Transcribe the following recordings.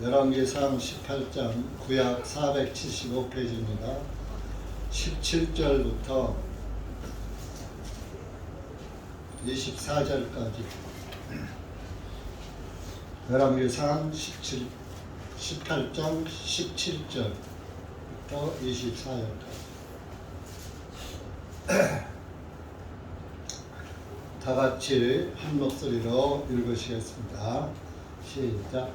열왕기상 18장 구약 475페이지입니다. 17절부터 24절까지 열왕기상 18장 17절부터 24절까지 다같이 한 목소리로 읽으시겠습니다. 시작.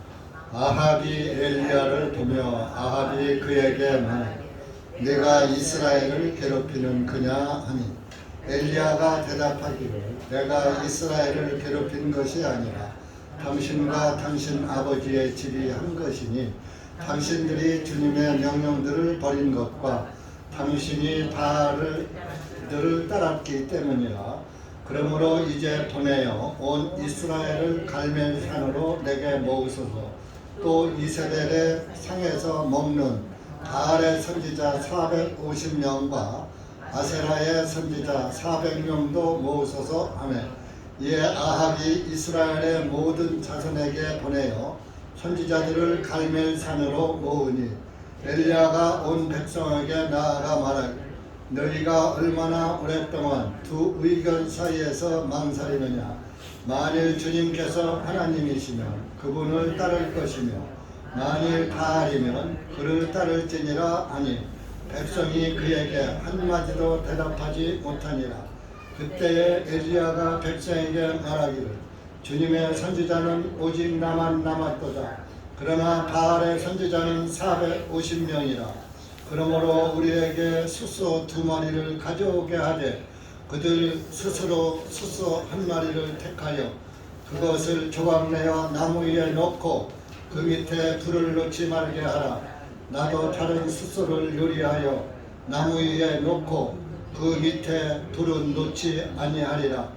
아합이 엘리야를 보며 아합이 그에게 말하되 네가 이스라엘을 괴롭히는 그냐 하니 엘리야가 대답하기를 내가 이스라엘을 괴롭힌 것이 아니라 당신과 당신 아버지의 집이 한 것이니 당신들이 주님의 명령들을 버린 것과 당신이 바알들을 따랐기 때문이라. 그러므로 이제 보내어 온 이스라엘을 갈멜산으로 내게 모으소서. 또 이세벨의 상에서 먹는 바알의 선지자 450명과 아세라의 선지자 400명도 모으소서 하매 이에 아합이 이스라엘의 모든 자손에게 보내어 선지자들을 갈멜산으로 모으니 엘리야가 온 백성에게 나아가 말하기를 너희가 얼마나 오랫동안 두 의견 사이에서 망설이느냐. 만일 주님께서 하나님이시면 그분을 따를 것이며 만일 바알이면 그를 따를지니라 하니 백성이 그에게 한마디도 대답하지 못하니라. 그때에 엘리야가 백성에게 말하기를 주님의 선지자는 오직 나만 남았도다. 그러나 바알의 선지자는 450명이라. 그러므로 우리에게 숫소 2마리를 가져오게 하되 그들 스스로 숫소 1마리를 택하여 그것을 조각내어 나무 위에 놓고 그 밑에 불을 놓지 말게 하라. 나도 다른 숫소를 요리하여 나무 위에 놓고 그 밑에 불은 놓지 아니하리라.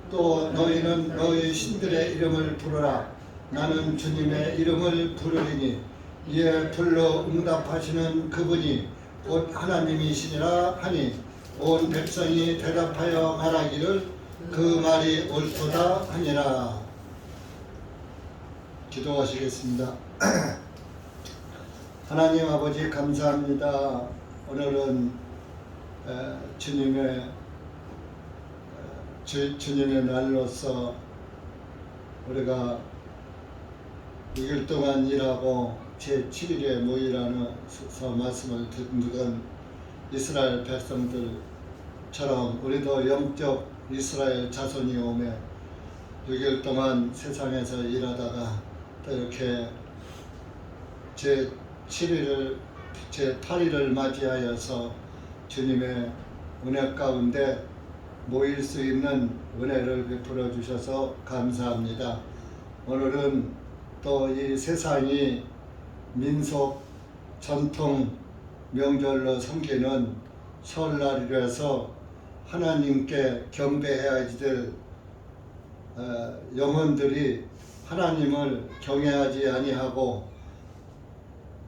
또 너희는 너희 신들의 이름을 부르라. 나는 주님의 이름을 부르리니 이에 불러 응답하시는 그분이 곧 하나님이시니라 하니 온 백성이 대답하여 말하기를 그 말이 옳도다 하니라. 기도하시겠습니다. 하나님 아버지 감사합니다. 오늘은 주님의 날로서 우리가 6일 동안 일하고 제7일에 모이라서 말씀을 듣는 이스라엘 백성들처럼 우리도 영적 이스라엘 자손이 오매 6일 동안 세상에서 일하다가 또 이렇게 제7일을 제8일을 맞이하여서 주님의 은혜 가운데 모일 수 있는 은혜를 베풀어 주셔서 감사합니다. 오늘은 또 이 세상이 민속 전통 명절로 섬기는 설날이라서 하나님께 경배해야 될 영혼들이 하나님을 경외하지 아니하고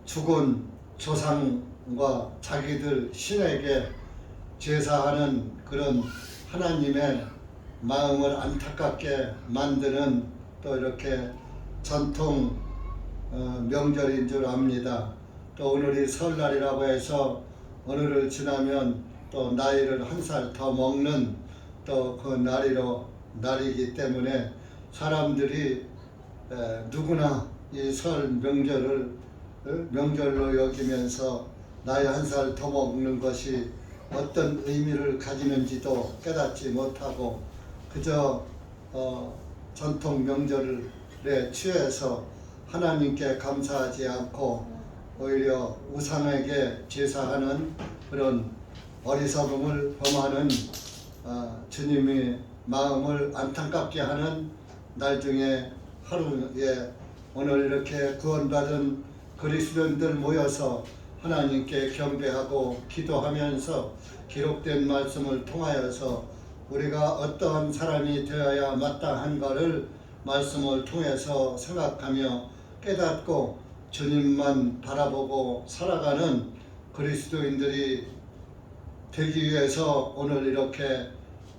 죽은 조상과 자기들 신에게 제사하는 그런 하나님의 마음을 안타깝게 만드는 또 이렇게 전통 명절인 줄 압니다. 또 오늘이 설날이라고 해서 오늘을 지나면 또 나이를 1살 더 먹는 또 그 날이기 때문에 사람들이 누구나 이 설 명절을 명절로 여기면서 나이 1살 더 먹는 것이 어떤 의미를 가지는지도 깨닫지 못하고 그저 전통 명절에 취해서 하나님께 감사하지 않고 오히려 우상에게 제사하는 그런 어리석음을 범하는 주님의 마음을 안타깝게 하는 날 중에 하루에 오늘 이렇게 구원받은 그리스도인들 모여서 하나님께 경배하고 기도하면서 기록된 말씀을 통하여서 우리가 어떠한 사람이 되어야 마땅한가를 말씀을 통해서 생각하며 깨닫고 주님만 바라보고 살아가는 그리스도인들이 되기 위해서 오늘 이렇게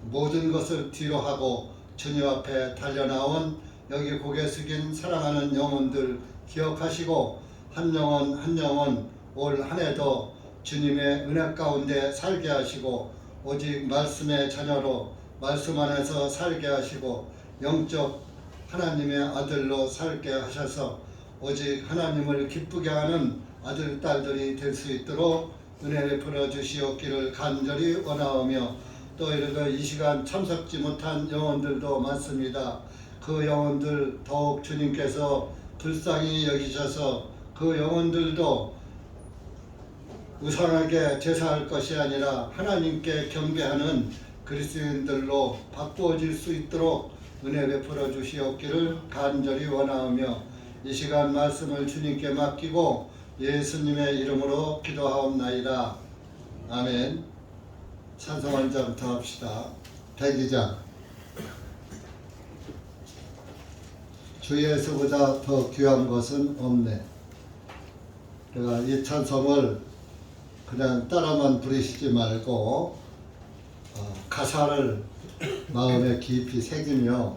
모든 것을 뒤로 하고 주님 앞에 달려나온 여기 고개 숙인 사랑하는 영혼들 기억하시고 한 영혼 한 영혼 올 한 해도 주님의 은혜 가운데 살게 하시고 오직 말씀의 자녀로 말씀 안에서 살게 하시고 영적 하나님의 아들로 살게 하셔서 오직 하나님을 기쁘게 하는 아들 딸들이 될 수 있도록 은혜를 베풀어 주시옵기를 간절히 원하오며, 또 이렇게 이 시간 참석지 못한 영혼들도 많습니다. 그 영혼들 더욱 주님께서 불쌍히 여기셔서 그 영혼들도 우상하게 제사할 것이 아니라 하나님께 경배하는 그리스도인들로 바꾸어질 수 있도록 은혜 베풀어 주시옵기를 간절히 원하오며, 이 시간 말씀을 주님께 맡기고 예수님의 이름으로 기도하옵나이다. 아멘. 찬송 한 장부터 합시다. 대기자. 주 예수보다 더 귀한 것은 없네. 제가 이 찬송을 그냥 따라만 부르시지 말고 가사를 마음에 깊이 새기며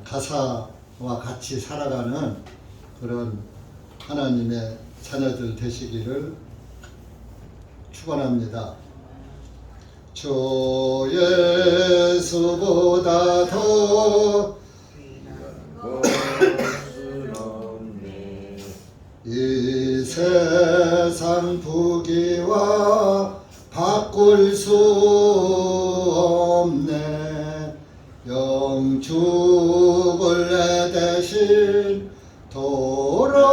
가사와 같이 살아가는 그런 하나님의 자녀들 되시기를 축원합니다. 주 예수보다 더 이 세상 부귀와 바꿀 수 없네. 영죽을 내 대신 돌아가신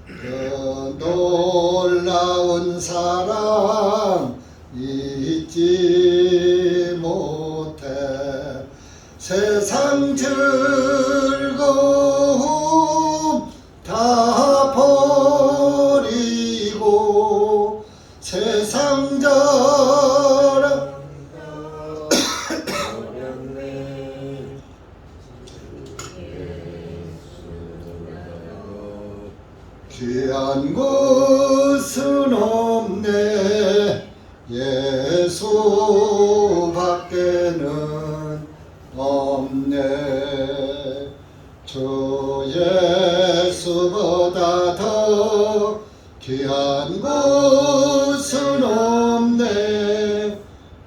그 놀라운 사랑 잊지 못해. 세상 즐거움 다 버리고 세상 자랑 귀한 것은 없네. 예수밖에는 없네. 주 예수보다 더 귀한 것은 없네.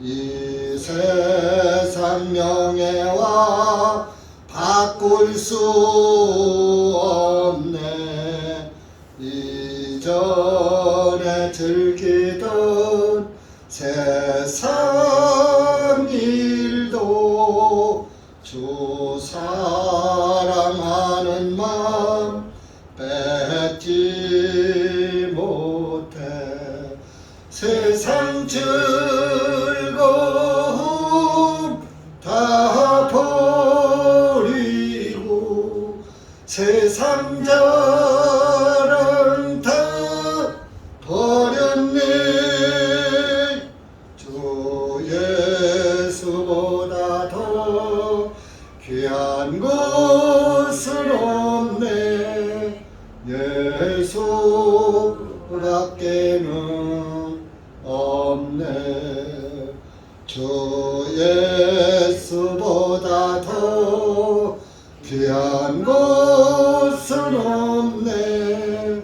이 세상 명예와 바꿀 수 없네. 이전에 즐기던 세상 일도 주 사랑하는 마음 뺏지 못해. 세상 즐거움 다 버리고 세상 자랑 다 버렸네. 주 예수보다 더 귀한 것은 없네. 예수밖에는 없네. 주 예수보다 더 귀한 것은 없네.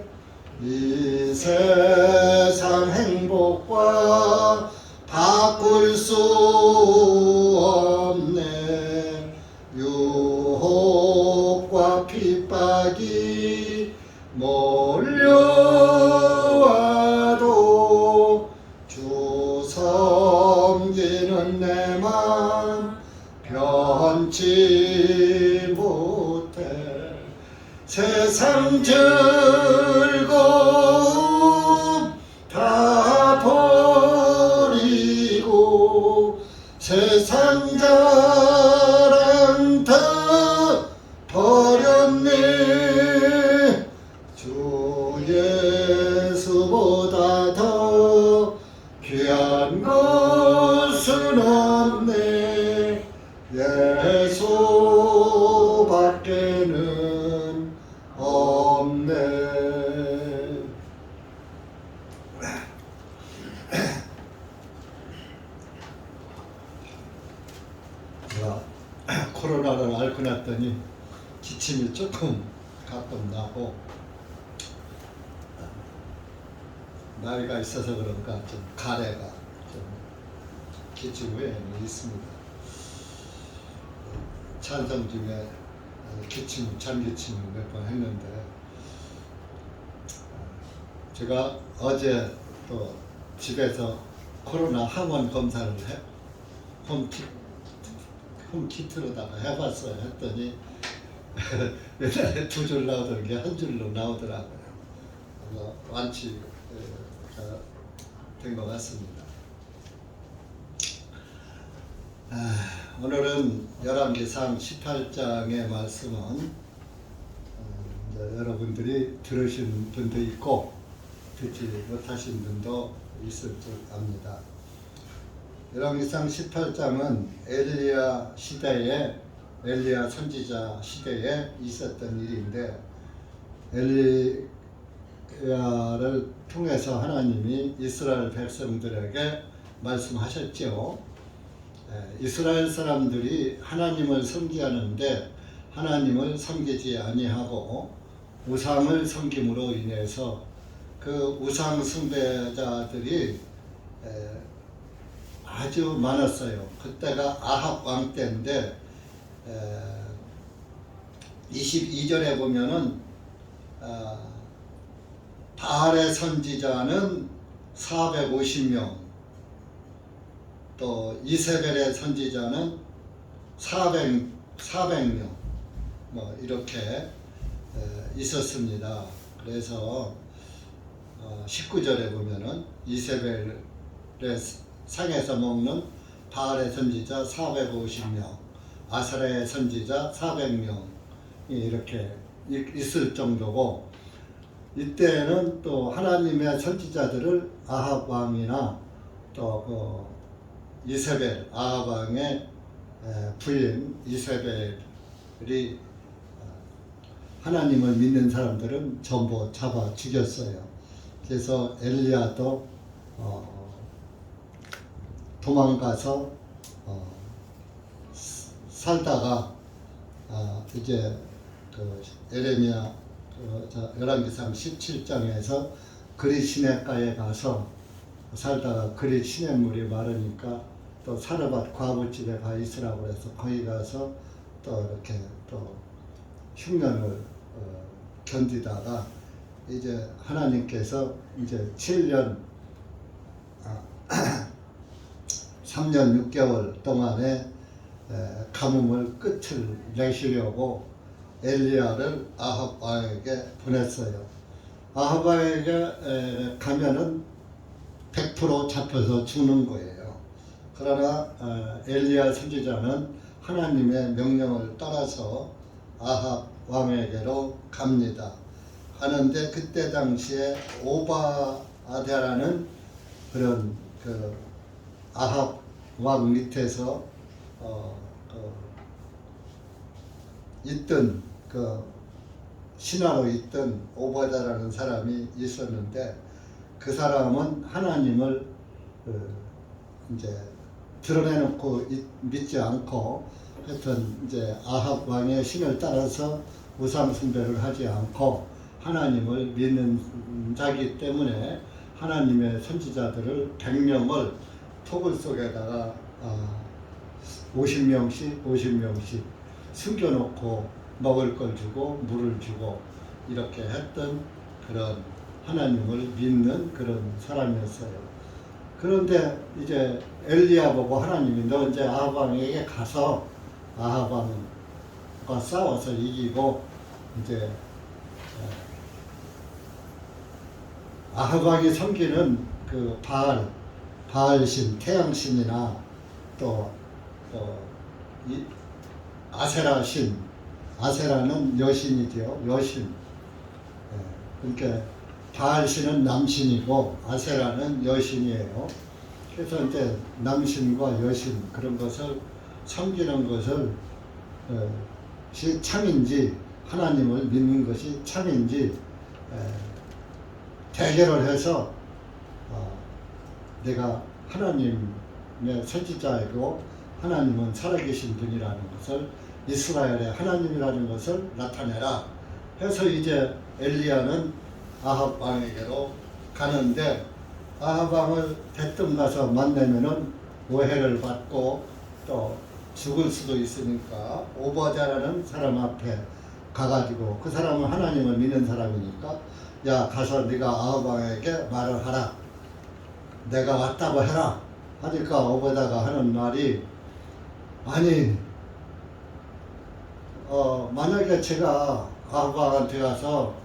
이 세상 행복과 바꿀 수 없네. 유혹과 핍박이 몰려와도 주 섬기는 내 맘 변치 못해. 세상 즐거움 다 버리고 세상 자랑 다 버렸네. 주 예수보다 더 귀한 것은 없네. 예수밖에는 없네. 앓고 났더니 기침이 조금 가끔 나고 나이가 있어서 그런가 좀 가래가 좀 기침 후에는 있습니다. 찬성 중에 잔기침을 몇 번 했는데 제가 어제 또 집에서 코로나 항원 검사를 홈키트로다가 해봤어요. 했더니 옛날에 2줄 나오던 게 1줄로 나오더라고요. 그래서 완치가 된 것 같습니다. 오늘은 열왕기상 18장의 말씀은 여러분들이 들으신 분도 있고 듣지 못하신 분도 있을 줄 압니다. 열왕기상 18장은 엘리야 선지자 시대에 있었던 일인데 엘리야를 통해서 하나님이 이스라엘 백성들에게 말씀하셨죠. 이스라엘 사람들이 하나님을 섬기하는데 하나님을 섬기지 아니하고 우상을 섬김으로 인해서 그 우상 숭배자들이 아주 많았어요. 그때가 아합 왕 때인데 22절에 보면은 바알의 선지자는 450명, 또 이세벨의 선지자는 400명 뭐 이렇게 있었습니다. 그래서 19절에 보면은 이세벨의 상에서 먹는 바알의 선지자 450명, 아사랴의 선지자 400명이 이렇게 있을 정도고, 이때는 또 하나님의 선지자들을 아합 왕이나 또 이세벨, 아합 왕의 부인 이세벨이 하나님을 믿는 사람들은 전부 잡아 죽였어요. 그래서 엘리야도 도망가서 살다가 이제 그 에레미야 열왕기상 17장에서 그리 시냇가에 가서 살다가 그리 시냇물이 마르니까 또 사르밧 과부집에 가 있으라고 해서 거기 가서 또 이렇게 또 흉년을 견디다가 이제 하나님께서 이제 7년 3년 6개월 동안에 가뭄을 끝을 내시려고 엘리야를 아합 왕에게 보냈어요. 아합 왕에게 가면은 100% 잡혀서 죽는 거예요. 그러나 엘리야 선지자는 하나님의 명령을 따라서 아합 왕에게로 갑니다. 가는데 그때 당시에 오바아드라는 그런 그 아합 왕 밑에서 있던 그 신하로 있던 오바다라는 사람이 있었는데, 그 사람은 하나님을 이제 드러내놓고 믿지 않고, 하여튼 이제 아합 왕의 신을 따라서 우상 숭배를 하지 않고 하나님을 믿는 자기 때문에 하나님의 선지자들을 100명을 토굴 속에다가 50명씩 숨겨놓고 먹을 걸 주고 물을 주고 이렇게 했던 그런 하나님을 믿는 그런 사람이었어요. 그런데 이제 엘리야 보고 하나님이 너 이제 아합 왕에게 가서 아합 왕과 싸워서 이기고 이제 아합 왕이 섬기는 그 바알신, 태양신이나 또 이 아세라신, 아세라는 여신이죠. 여신. 그러니까 바알신은 남신이고 아세라는 여신이에요. 그래서 이제 남신과 여신 그런 것을 섬기는 것을 참인지 하나님을 믿는 것이 참인지 대결을 해서 내가 하나님의 선지자이고 하나님은 살아계신 분이라는 것을 이스라엘의 하나님이라는 것을 나타내라 해서 이제 엘리야는 아합 왕에게로 가는데, 아합 왕을 대뜸 가서 만나면은 오해를 받고 또 죽을 수도 있으니까 오버자라는 사람 앞에 가가지고, 그 사람은 하나님을 믿는 사람이니까 야 가서 네가 아합 왕에게 말을 하라, 내가 왔다고 해라 하니까 오버자가 하는 말이, 아니 만약에 제가 아합 왕한테 가서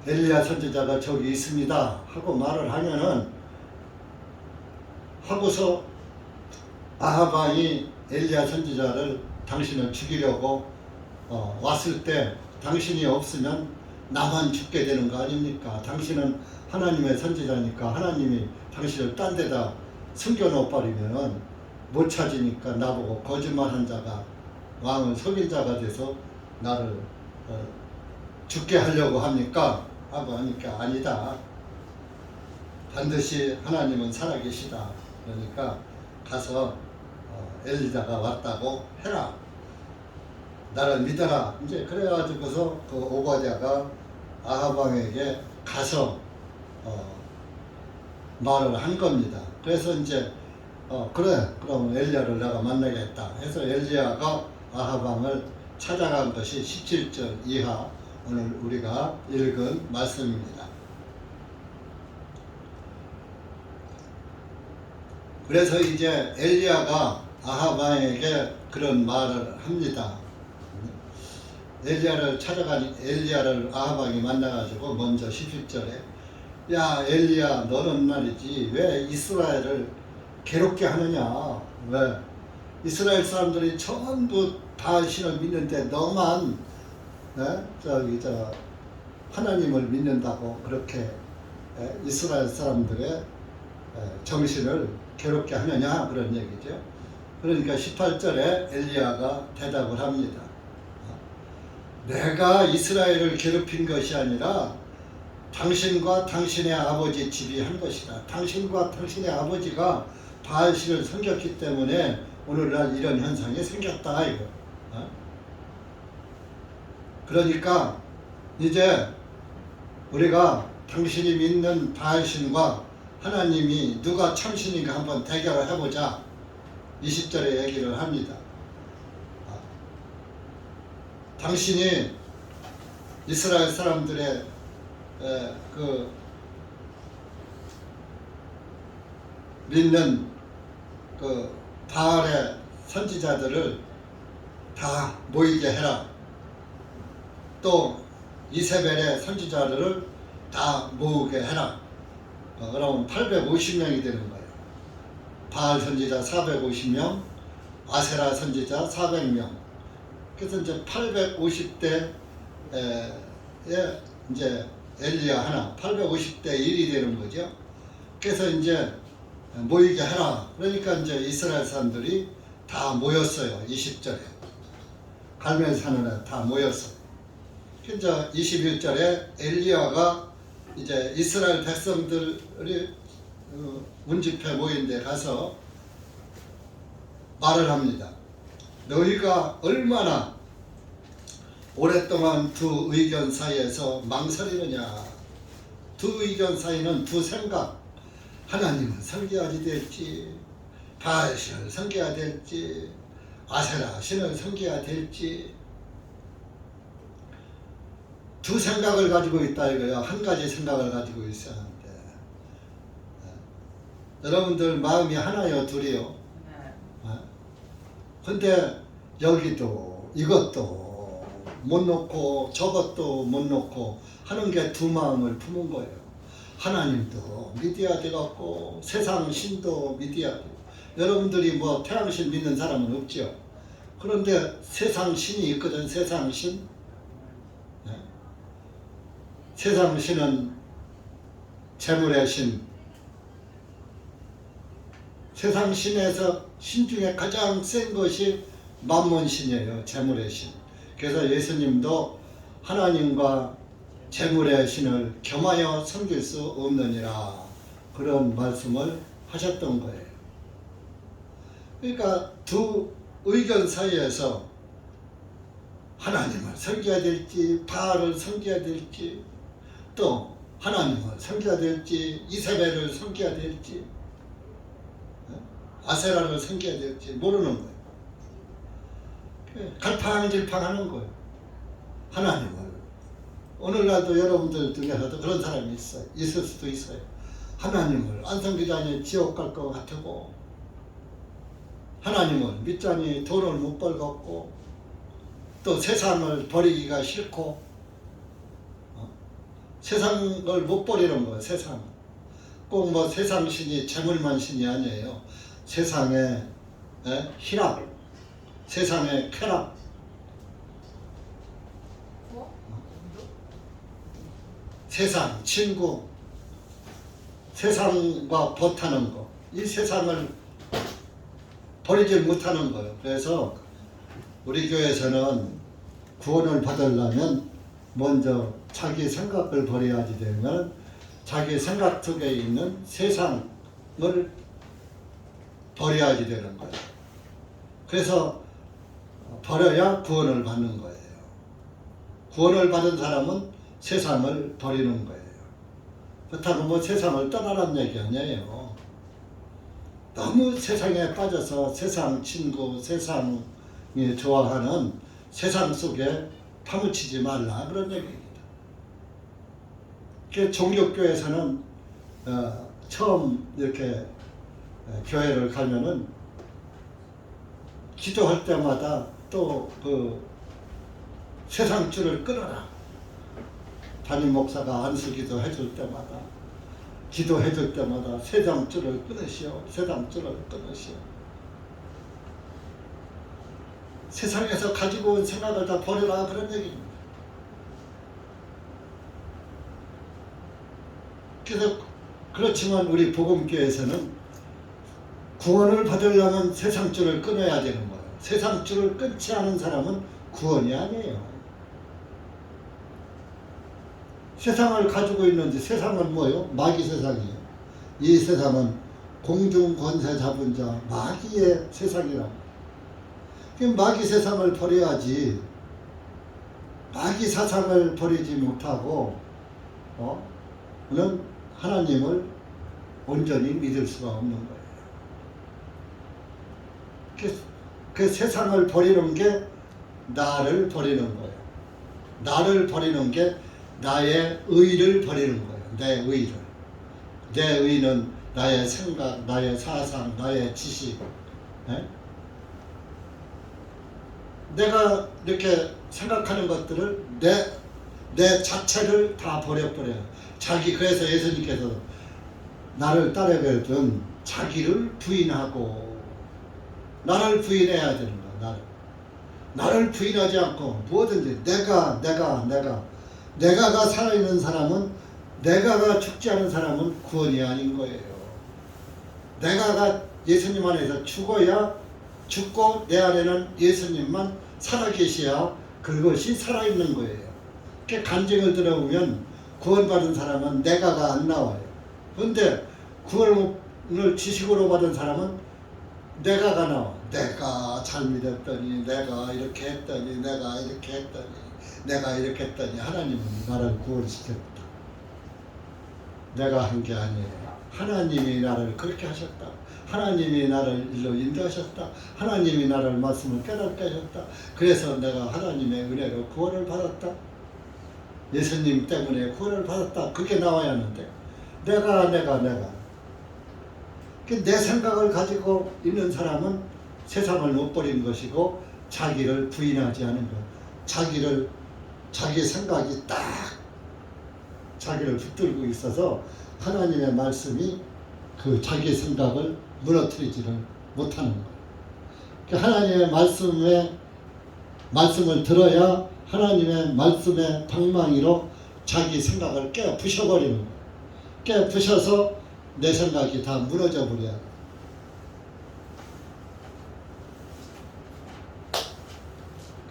엘리야 선지자가 저기 있습니다 하고 말을 하면은, 하고서 아합 왕이 엘리야 선지자를 당신을 죽이려고 왔을 때 당신이 없으면 나만 죽게 되는 거 아닙니까? 당신은 하나님의 선지자니까 하나님이 당신을 딴 데다 숨겨놓아버리면은 못 찾으니까 나보고 거짓말한 자가, 왕을 속인 자가 돼서 나를 죽게 하려고 합니까? 하고 하니까 아니다, 반드시 하나님은 살아계시다, 그러니까 가서 엘리야가 왔다고 해라, 나를 믿어라. 이제 그래가지고서 그 오바댜가 아합 왕에게 가서 말을 한 겁니다. 그래서 이제 그래 그럼 엘리야를 내가 만나겠다 해서 엘리야가 아합 왕을 찾아간 것이 17절 이하 오늘 우리가 읽은 말씀입니다. 그래서 이제 엘리야가 아합 왕에게 그런 말을 합니다. 엘리야를 찾아가니, 엘리야를 아합 왕이 만나가지고 먼저 17절에 야 엘리야, 너는 말이지 왜 이스라엘을 괴롭게 하느냐, 왜 이스라엘 사람들이 전부 바알신을 믿는데 너만 하나님을 믿는다고 그렇게 이스라엘 사람들의 정신을 괴롭게 하느냐, 그런 얘기죠. 그러니까 18절에 엘리야가 대답을 합니다. 내가 이스라엘을 괴롭힌 것이 아니라 당신과 당신의 아버지 집이 한 것이다. 당신과 당신의 아버지가 바알신을 섬겼기 때문에 오늘날 이런 현상이 생겼다, 이거. 그러니까 이제 우리가 당신이 믿는 바알신과 하나님이 누가 참신인가 한번 대결을 해보자, 20절에 얘기를 합니다. 당신이 이스라엘 사람들의 그 믿는 그 바알의 선지자들을 다 모이게 해라. 또 이세벨의 선지자들을 다 모으게 해라. 그러면 850명이 되는 거예요. 바알 선지자 450명, 아세라 선지자 400명. 그래서 이제 850대에 이제 엘리야 하나, 850대 1이 되는 거죠. 그래서 이제 모이게 하라. 그러니까 이제 이스라엘 사람들이 다 모였어요. 20절에 갈멜산에 다 모였어요. 이제 21절에 엘리야가 이제 이스라엘 백성들이 운집회 모인 데 가서 말을 합니다. 너희가 얼마나 오랫동안 두 의견 사이에서 망설이느냐. 두 의견 사이는 두 생각, 하나님은 섬겨야지 될지, 바알신을 섬겨야 될지, 아세라 신을 섬겨야 될지, 두 생각을 가지고 있다 이거예요. 한 가지 생각을 가지고 있어야 하는데, 여러분들 마음이 하나요, 둘이요? 근데 여기도 이것도 못 놓고 저것도 못 놓고 하는 게 두 마음을 품은 거예요. 하나님도 믿어야 되겠고 세상 신도 믿어야 되고. 여러분들이 뭐 태양신 믿는 사람은 없죠. 그런데 세상 신이 있거든. 세상 신. 세상 신은 재물의 신. 세상 신에서 신 중에 가장 센 것이 만몬신이에요. 재물의 신. 그래서 예수님도 하나님과 재물의 신을 겸하여 섬길 수 없느니라, 그런 말씀을 하셨던 거예요. 그러니까 두 의견 사이에서 하나님을 섬겨야 될지 바알을 섬겨야 될지 또 하나님을 섬겨야 될지 이세벨을 섬겨야 될지 아세라를 섬겨야 될지 모르는 거예요. 갈팡질팡하는 거예요. 하나님을 오늘날도 여러분들 중에서도 그런 사람이 있어요. 있을 수도 있어요. 하나님을 안 섬기자니 지옥 갈 것 같고 하나님을 믿자니 돈을 못 벌겠고 또 세상을 버리기가 싫고 세상을 못 버리는 거예요. 세상 꼭 뭐 세상 신이 재물만 신이 아니에요. 세상의 희락, 세상의 쾌락, 세상 친구, 세상과 버타는 거, 이 세상을 버리질 못하는 거예요. 그래서 우리 교회에서는 구원을 받으려면 먼저 자기 생각을 버려야지 되면 자기 생각 속에 있는 세상을 버려야지 되는 거예요. 그래서 버려야 구원을 받는 거예요. 구원을 받은 사람은 세상을 버리는 거예요. 그렇다고 뭐 세상을 떠나라는 얘기 아니에요. 너무 세상에 빠져서 세상 친구, 세상이 좋아하는 세상 속에 파묻히지 말라 그런 얘기입니다. 종교교회에서는 처음 이렇게 교회를 가면은 기도할 때마다 또 그 세상 줄을 끊어라. 담임 목사가 안수기도 해줄 때마다 기도해줄 때마다 세상 줄을 끊으시오. 세상 줄을 끊으시오. 세상에서 가지고 온 생각을 다 버려라 그런 얘기입니다. 그래서 그렇지만 우리 복음교회에서는 구원을 받으려면 세상 줄을 끊어야 되는 거예요. 세상 줄을 끊지 않은 사람은 구원이 아니에요. 세상을 가지고 있는데 세상은 뭐예요? 마귀 세상이에요. 이 세상은 공중 권세 잡은 자 마귀의 세상이라고. 마귀 세상을 버려야지. 마귀 사상을 버리지 못하고 는 하나님을 온전히 믿을 수가 없는 거예요. 그 세상을 버리는 게 나를 버리는 거예요. 나를 버리는 게 나의 의를 버리는 거예요. 내 의를. 내 의는 나의 생각, 나의 사상, 나의 지식. 내가 이렇게 생각하는 것들을 내 자체를 다 버려버려요. 그래서 예수님께서 나를 따르거든 자기를 부인하고 나를 부인해야 되는 거야. 나를 부인하지 않고 뭐든지 내가가 살아있는 사람은 내가가 죽지 않은 사람은 구원이 아닌 거예요. 내가가 예수님 안에서 죽고 내 안에는 예수님만 살아계셔야 그것이 살아있는 거예요. 간증을 들어보면 구원받은 사람은 내가가 안 나와요. 그런데 구원을 지식으로 받은 사람은 내가가 나와. 내가 잘 믿었더니 내가 이렇게 했더니 내가 이렇게 했더니 내가 이렇게 했더니 하나님은 나를 구원시켰다. 내가 한 게 아니에요. 하나님이 나를 그렇게 하셨다. 하나님이 나를 일로 인도하셨다. 하나님이 나를 말씀을 깨닫게 하셨다. 그래서 내가 하나님의 은혜로 구원을 받았다. 예수님 때문에 구원을 받았다. 그게 나와야 하는데 내가 내 생각을 가지고 있는 사람은 세상을 못 버리는 것이고 자기를 부인하지 않은 것. 자기 생각이 딱 자기를 붙들고 있어서 하나님의 말씀이 그 자기 생각을 무너뜨리지를 못하는 거예요. 하나님의 말씀을 들어야 하나님의 말씀의 방망이로 자기 생각을 깨 부셔버리는 거예요. 깨 부셔서 내 생각이 다 무너져 버려요.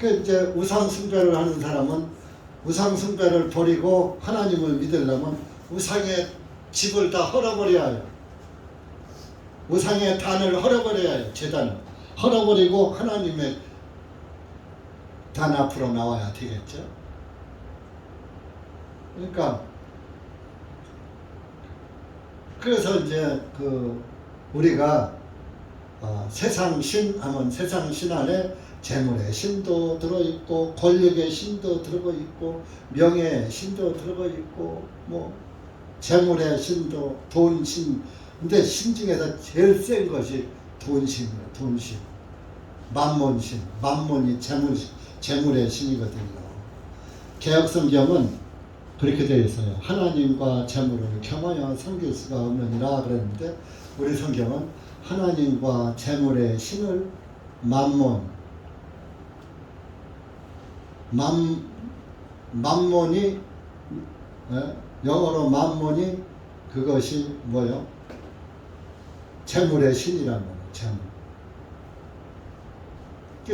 이제 우상숭배를 하는 사람은 우상숭배를 버리고 하나님을 믿으려면 우상의 집을 다 헐어버려야 해요. 우상의 단을 헐어버려야 해요. 제단을 헐어버리고 하나님의 단 앞으로 나와야 되겠죠. 그러니까 그래서 이제 우리가 세상 신 하면 세상 신 안에 재물의 신도 들어있고 권력의 신도 들어있고 명예의 신도 들어있고 뭐 재물의 신도 돈신. 근데 신 중에서 제일 센 것이 돈신이에요. 돈신. 만몬신. 만몬이 재물의 신이거든요. 개혁성경은 그렇게 되어 있어요. 하나님과 재물을 겸하여 섬길 수가 없느니라 그랬는데 우리 성경은 하나님과 재물의 신을 만몬이 영어로 만몬이 그것이 뭐요? 재물의 신이라는 거예요.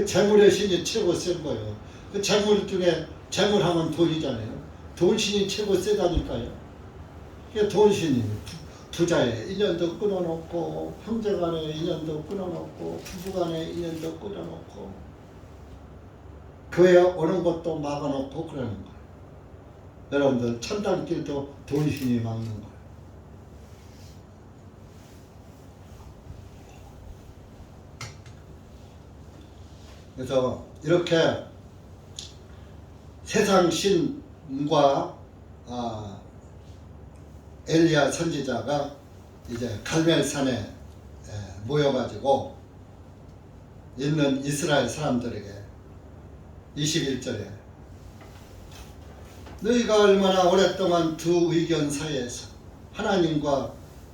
재물의 신이 최고 센 거예요. 그 재물 중에 재물하면 돈이잖아요. 돈신이 최고 세다니까요. 돈신이 부자의 인연도 끊어놓고 형제간의 인연도 끊어놓고 부부간의 인연도 끊어놓고 교회 오는 것도 막아놓고 그러는 거예요. 여러분들 천당길도 돈신이 막는 거예요. 그래서 이렇게 세상 신과 엘리야 선지자가 이제 갈멜산에 모여가지고 있는 이스라엘 사람들에게 21절에 너희가 얼마나 오랫동안 두 의견 사이에서 하나님과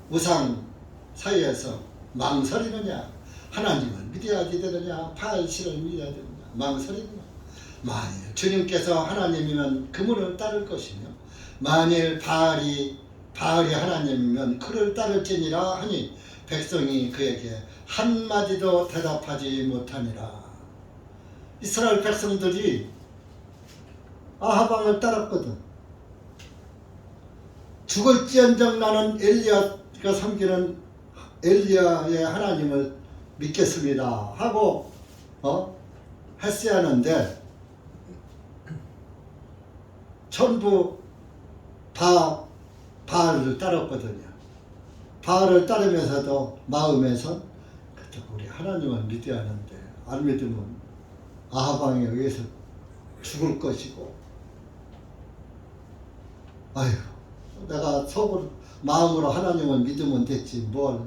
우상 사이에서 망설이느냐. 하나님을 믿어야 되느냐 바알신을 믿어야 되느냐 망설이느냐. 만일 주님께서 하나님이면 그분을 따를 것이며 만일 바알이 하나님이면 그를 따를지니라 하니 백성이 그에게 한마디도 대답하지 못하니라. 이스라엘 백성들이 아하방을 따랐거든. 죽을지언정 나는 엘리야가 섬기는 엘리야의 하나님을 믿겠습니다 하고 했어야 하는데 전부 바알을 따랐거든요. 바알을 따르면서도 마음에선 우리 하나님을 믿어야 하는데 안 믿으면 아하방에 의해서 죽을 것이고 아휴 내가 속으로 마음으로 하나님을 믿으면 됐지 뭘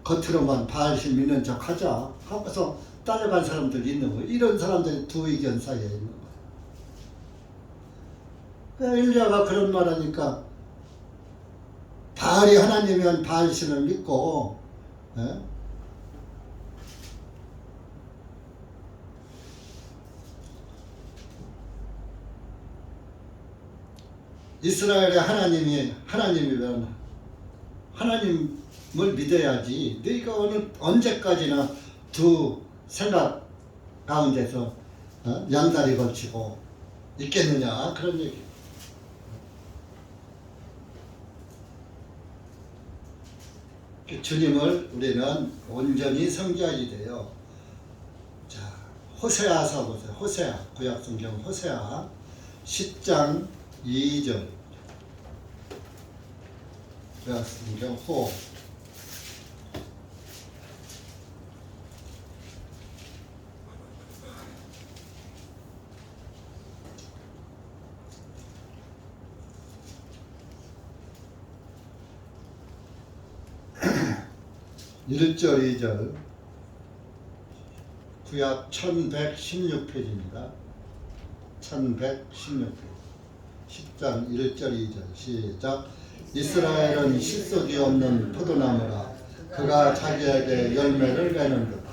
겉으로만 바알신 믿는 척 하자 하고서 따라간 사람들이 있는 거예요. 이런 사람들이 두 의견 사이에 있는 거예요. 엘리야가 그런 말 하니까 바알이 하나님이면 바알신을 믿고 이스라엘의 하나님이면 하나님을 믿어야지 너희가 언제까지나 두 생각 가운데서 양다리 걸치고 있겠느냐 그런 얘기. 주님을 우리는 온전히 섬겨야지 돼요. 자, 호세아서 보세요. 호세아 구약성경 호세아 10장 2절 구약성경 호 1절 2절 구약 1116페이지입니다. 1116페이지 10장 1절 2절 시작. 이스라엘은 실속이 없는 포도나무라 그가 자기에게 열매를 내는도다.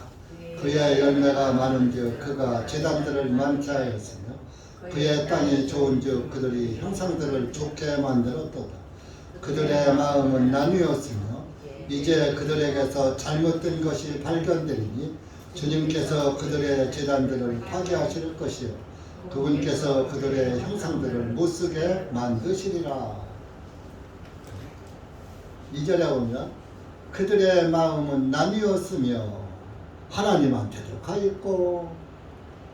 그의 열매가 많은즉 그가 제단들을 많게 하였으며 그의 땅이 좋은즉 그들이 형상들을 좋게 만들었도다. 그들의 마음은 나뉘었으며 이제 그들에게서 잘못된 것이 발견되리니 주님께서 그들의 제단들을 파괴하실 것이요 그분께서 그들의 형상들을 못쓰게 만드시리라. 2절에 보면 그들의 마음은 나뉘었으며 하나님한테도 가 있고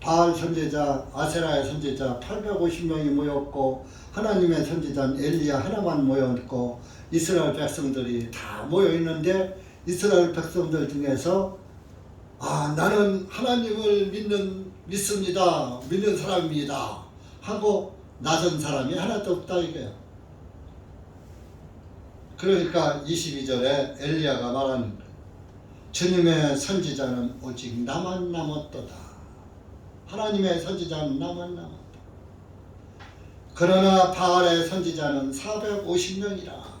바알 선지자, 아세라의 선지자 850명이 모였고 하나님의 선지자는 엘리야 하나만 모였고 이스라엘 백성들이 다 모여있는데 이스라엘 백성들 중에서 나는 하나님을 믿습니다. 믿는 사람입니다. 하고 나선 사람이 하나도 없다 이거야. 그러니까 22절에 엘리야가 말하는 거예요. 주님의 선지자는 오직 나만 남았도다. 하나님의 선지자는 나만 남았다. 그러나 바알의 선지자는 450명이라.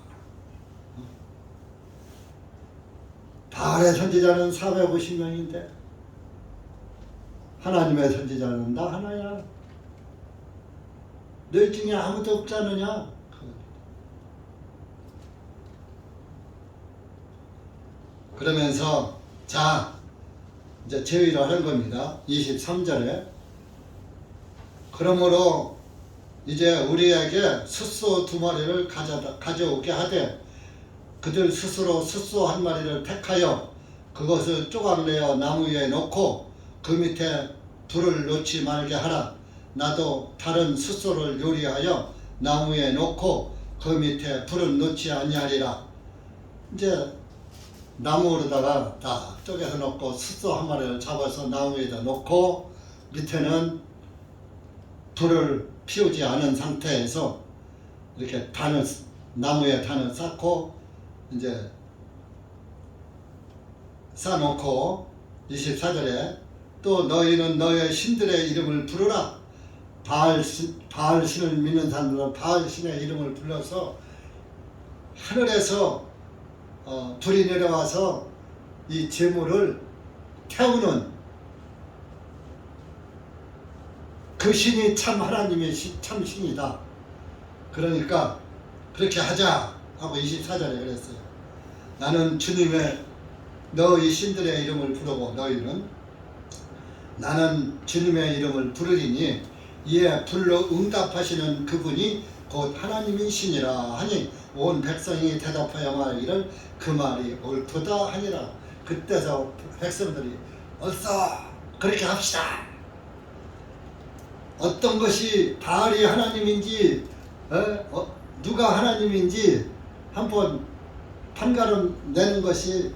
바알의 선지자는 450명인데 하나님의 선지자는 나 하나야. 너희 중에 아무도 없지 않느냐? 그러면서 자 이제 제의를 하는 겁니다. 23절에 그러므로 이제 우리에게 숫소 2마리를 가져오게 하되 그들 스스로 숫소 1마리를 택하여 그것을 쪼각내어 나무 위에 놓고 그 밑에 불을 놓지 말게 하라. 나도 다른 숫소를 요리하여 나무 위에 놓고 그 밑에 불은 놓지 아니하리라. 이제 나무로다가 다 쪼개서 놓고 숫소 1마리를 잡아서 나무 위에다 놓고 밑에는 불을 피우지 않은 상태에서 이렇게 나무에 단을 쌓고 이제 쌓아놓고 24절에 또 너희는 너의 신들의 이름을 부르라. 바알 신을 믿는 사람들은 바알 신의 이름을 불러서 하늘에서 불이 내려와서 이 재물을 태우는 그 신이 참 하나님의 참 신이다. 그러니까 그렇게 하자 하고 24절에 그랬어요. 나는 주님의 너희 신들의 이름을 부르고 너희는 나는 주님의 이름을 부르리니 이에 불로 응답하시는 그분이 곧 하나님의 신이라 하니 온 백성이 대답하여 말하기를 그 말이 옳도다 하니라. 그때서 백성들이 어서 그렇게 합시다. 어떤 것이 바알이 하나님인지 누가 하나님인지 한번 판가름 내는 것이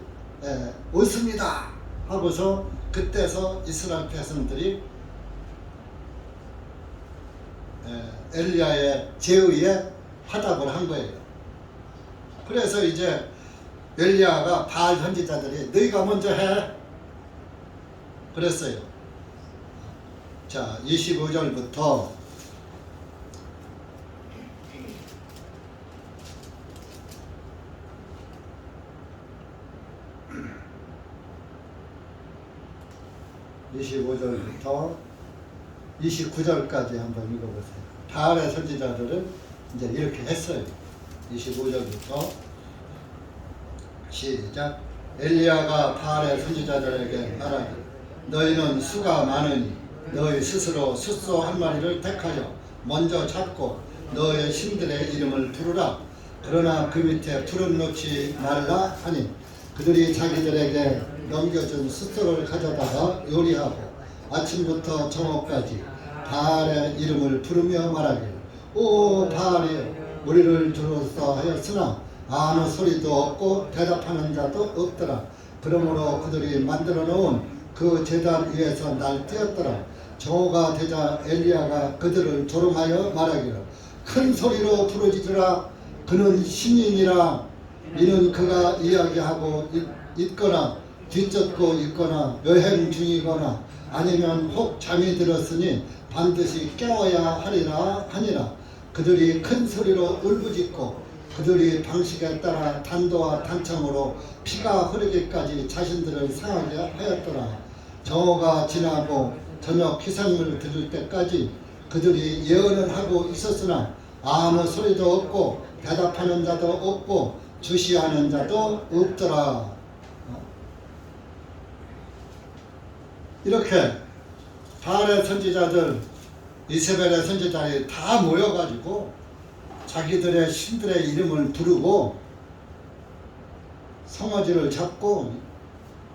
옳습니다 하고서 그때서 이스라엘 백성들이 엘리야의 제의에 화답을 한 거예요. 그래서 이제 엘리야가 바알 선지자들이 너희가 먼저 해 그랬어요. 자 25절부터 25절부터 29절까지 한번 읽어보세요. 바알의 선지자들은 이제 이렇게 했어요. 25절부터 시작. 엘리야가 바알의 선지자들에게 말하기를 너희는 수가 많으니 너희 스스로 숫소 1마리를 택하여 먼저 잡고 너의 신들의 이름을 부르라. 그러나 그 밑에 불은 놓지 말라 하니 그들이 자기들에게 넘겨준 숫소를 가져다가 요리하고 아침부터 저녁까지 바알의 이름을 부르며 말하기를 오 바알이 우리를 두루서 하였으나 아무 소리도 없고 대답하는 자도 없더라. 그러므로 그들이 만들어 놓은 그 제단 위에서 날 띄었더라. 정오가 되자 엘리야가 그들을 조롱하여 말하기를 큰 소리로 부르짖으라. 그는 신인이라. 이는 그가 이야기하고 있거나 뒤쫓고 있거나 여행 중이거나 아니면 혹 잠이 들었으니 반드시 깨워야 하리라 하니라. 그들이 큰 소리로 울부짖고 그들이 방식에 따라 단도와 단창으로 피가 흐르기까지 자신들을 상하게 하였더라. 정오가 지나고 저녁 기상을 들을 때까지 그들이 예언을 하고 있었으나 아무 소리도 없고 대답하는 자도 없고 주시하는 자도 없더라. 이렇게 바알의 선지자들, 이세벨의 선지자들이 다 모여가지고 자기들의 신들의 이름을 부르고 성화지를 잡고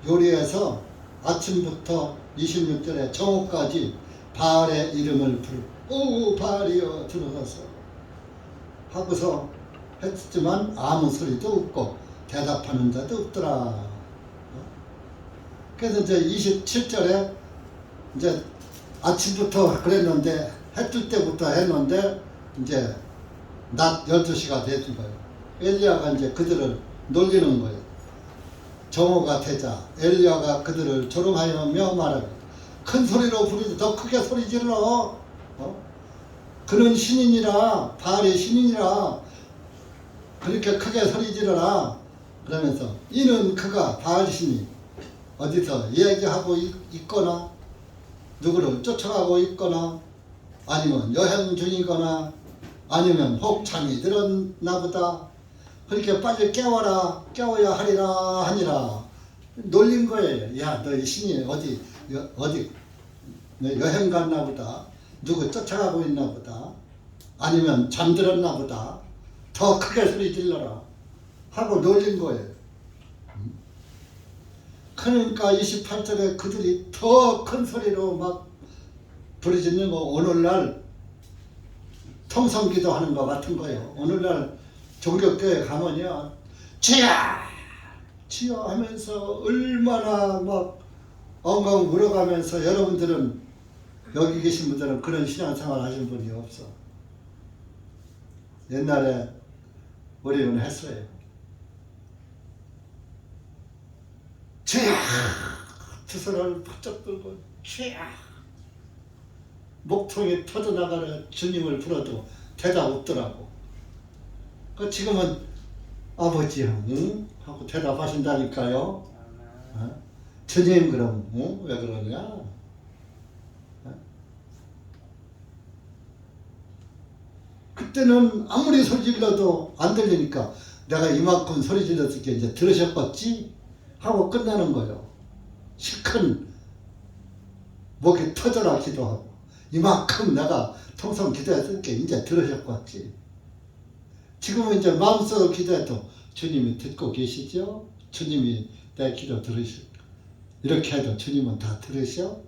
요리해서 아침부터 26절에 정오까지 바알의 이름을 오 바알이여 들어가서 하고서 했지만 아무 소리도 없고 대답하는 자도 없더라. 그래서 이제 27절에 이제 아침부터 그랬는데 해 뜰 때부터 했는데 이제 낮 12시가 됐던 거예요. 엘리야가 이제 그들을 놀리는 거예요. 정오가 되자 엘리야가 그들을 조롱하여며 말하고 큰 소리로 부르지 더 크게 소리 질러. 그는 신인이라 바알의 신인이라 그렇게 크게 소리 지르라. 그러면서 이는 그가 바알 신이 어디서 얘기하고 있거나 누구를 쫓아가고 있거나 아니면 여행 중이거나 아니면 혹 잠이 들었나 보다. 그렇게 빨리 깨워야 하리라 하니라. 놀린 거예요. 야, 너 신이 어디 여행 갔나 보다. 누구 쫓아가고 있나 보다. 아니면 잠들었나 보다. 더 크게 소리 질러라 하고 놀린 거예요. 그러니까 28절에 그들이 더 큰 소리로 막 부르짖는 거. 오늘날 통성기도 하는 것 같은 거예요. 오늘날 종교교회 가면요 주여 주여 하면서 얼마나 막 엉엉 울어가면서 여러분들은 여기 계신 분들은 그런 신앙생활 하신 분이 없어. 옛날에 우리는 했어요. 주여 두 손을 부쩍 들고 주여 목통이 터져나가는 주님을 불러도 대답 없더라고. 지금은 아버지 응? 하고 대답하신다니까요. 주님 그럼 응? 왜 그러냐? 그때는 아무리 소리 질러도 안 들리니까 내가 이만큼 소리 질렀으니까 이제 들으셨겠지? 하고 끝나는 거예요. 실컷 목이 터져라 기도하고 이만큼 내가 통성 기도했으니까 이제 들으셨겠지. 지금은 이제 마음속으로 기도해도 주님이 듣고 계시죠? 주님이 내 기도 들으시고 이렇게 해도 주님은 다 들으셔?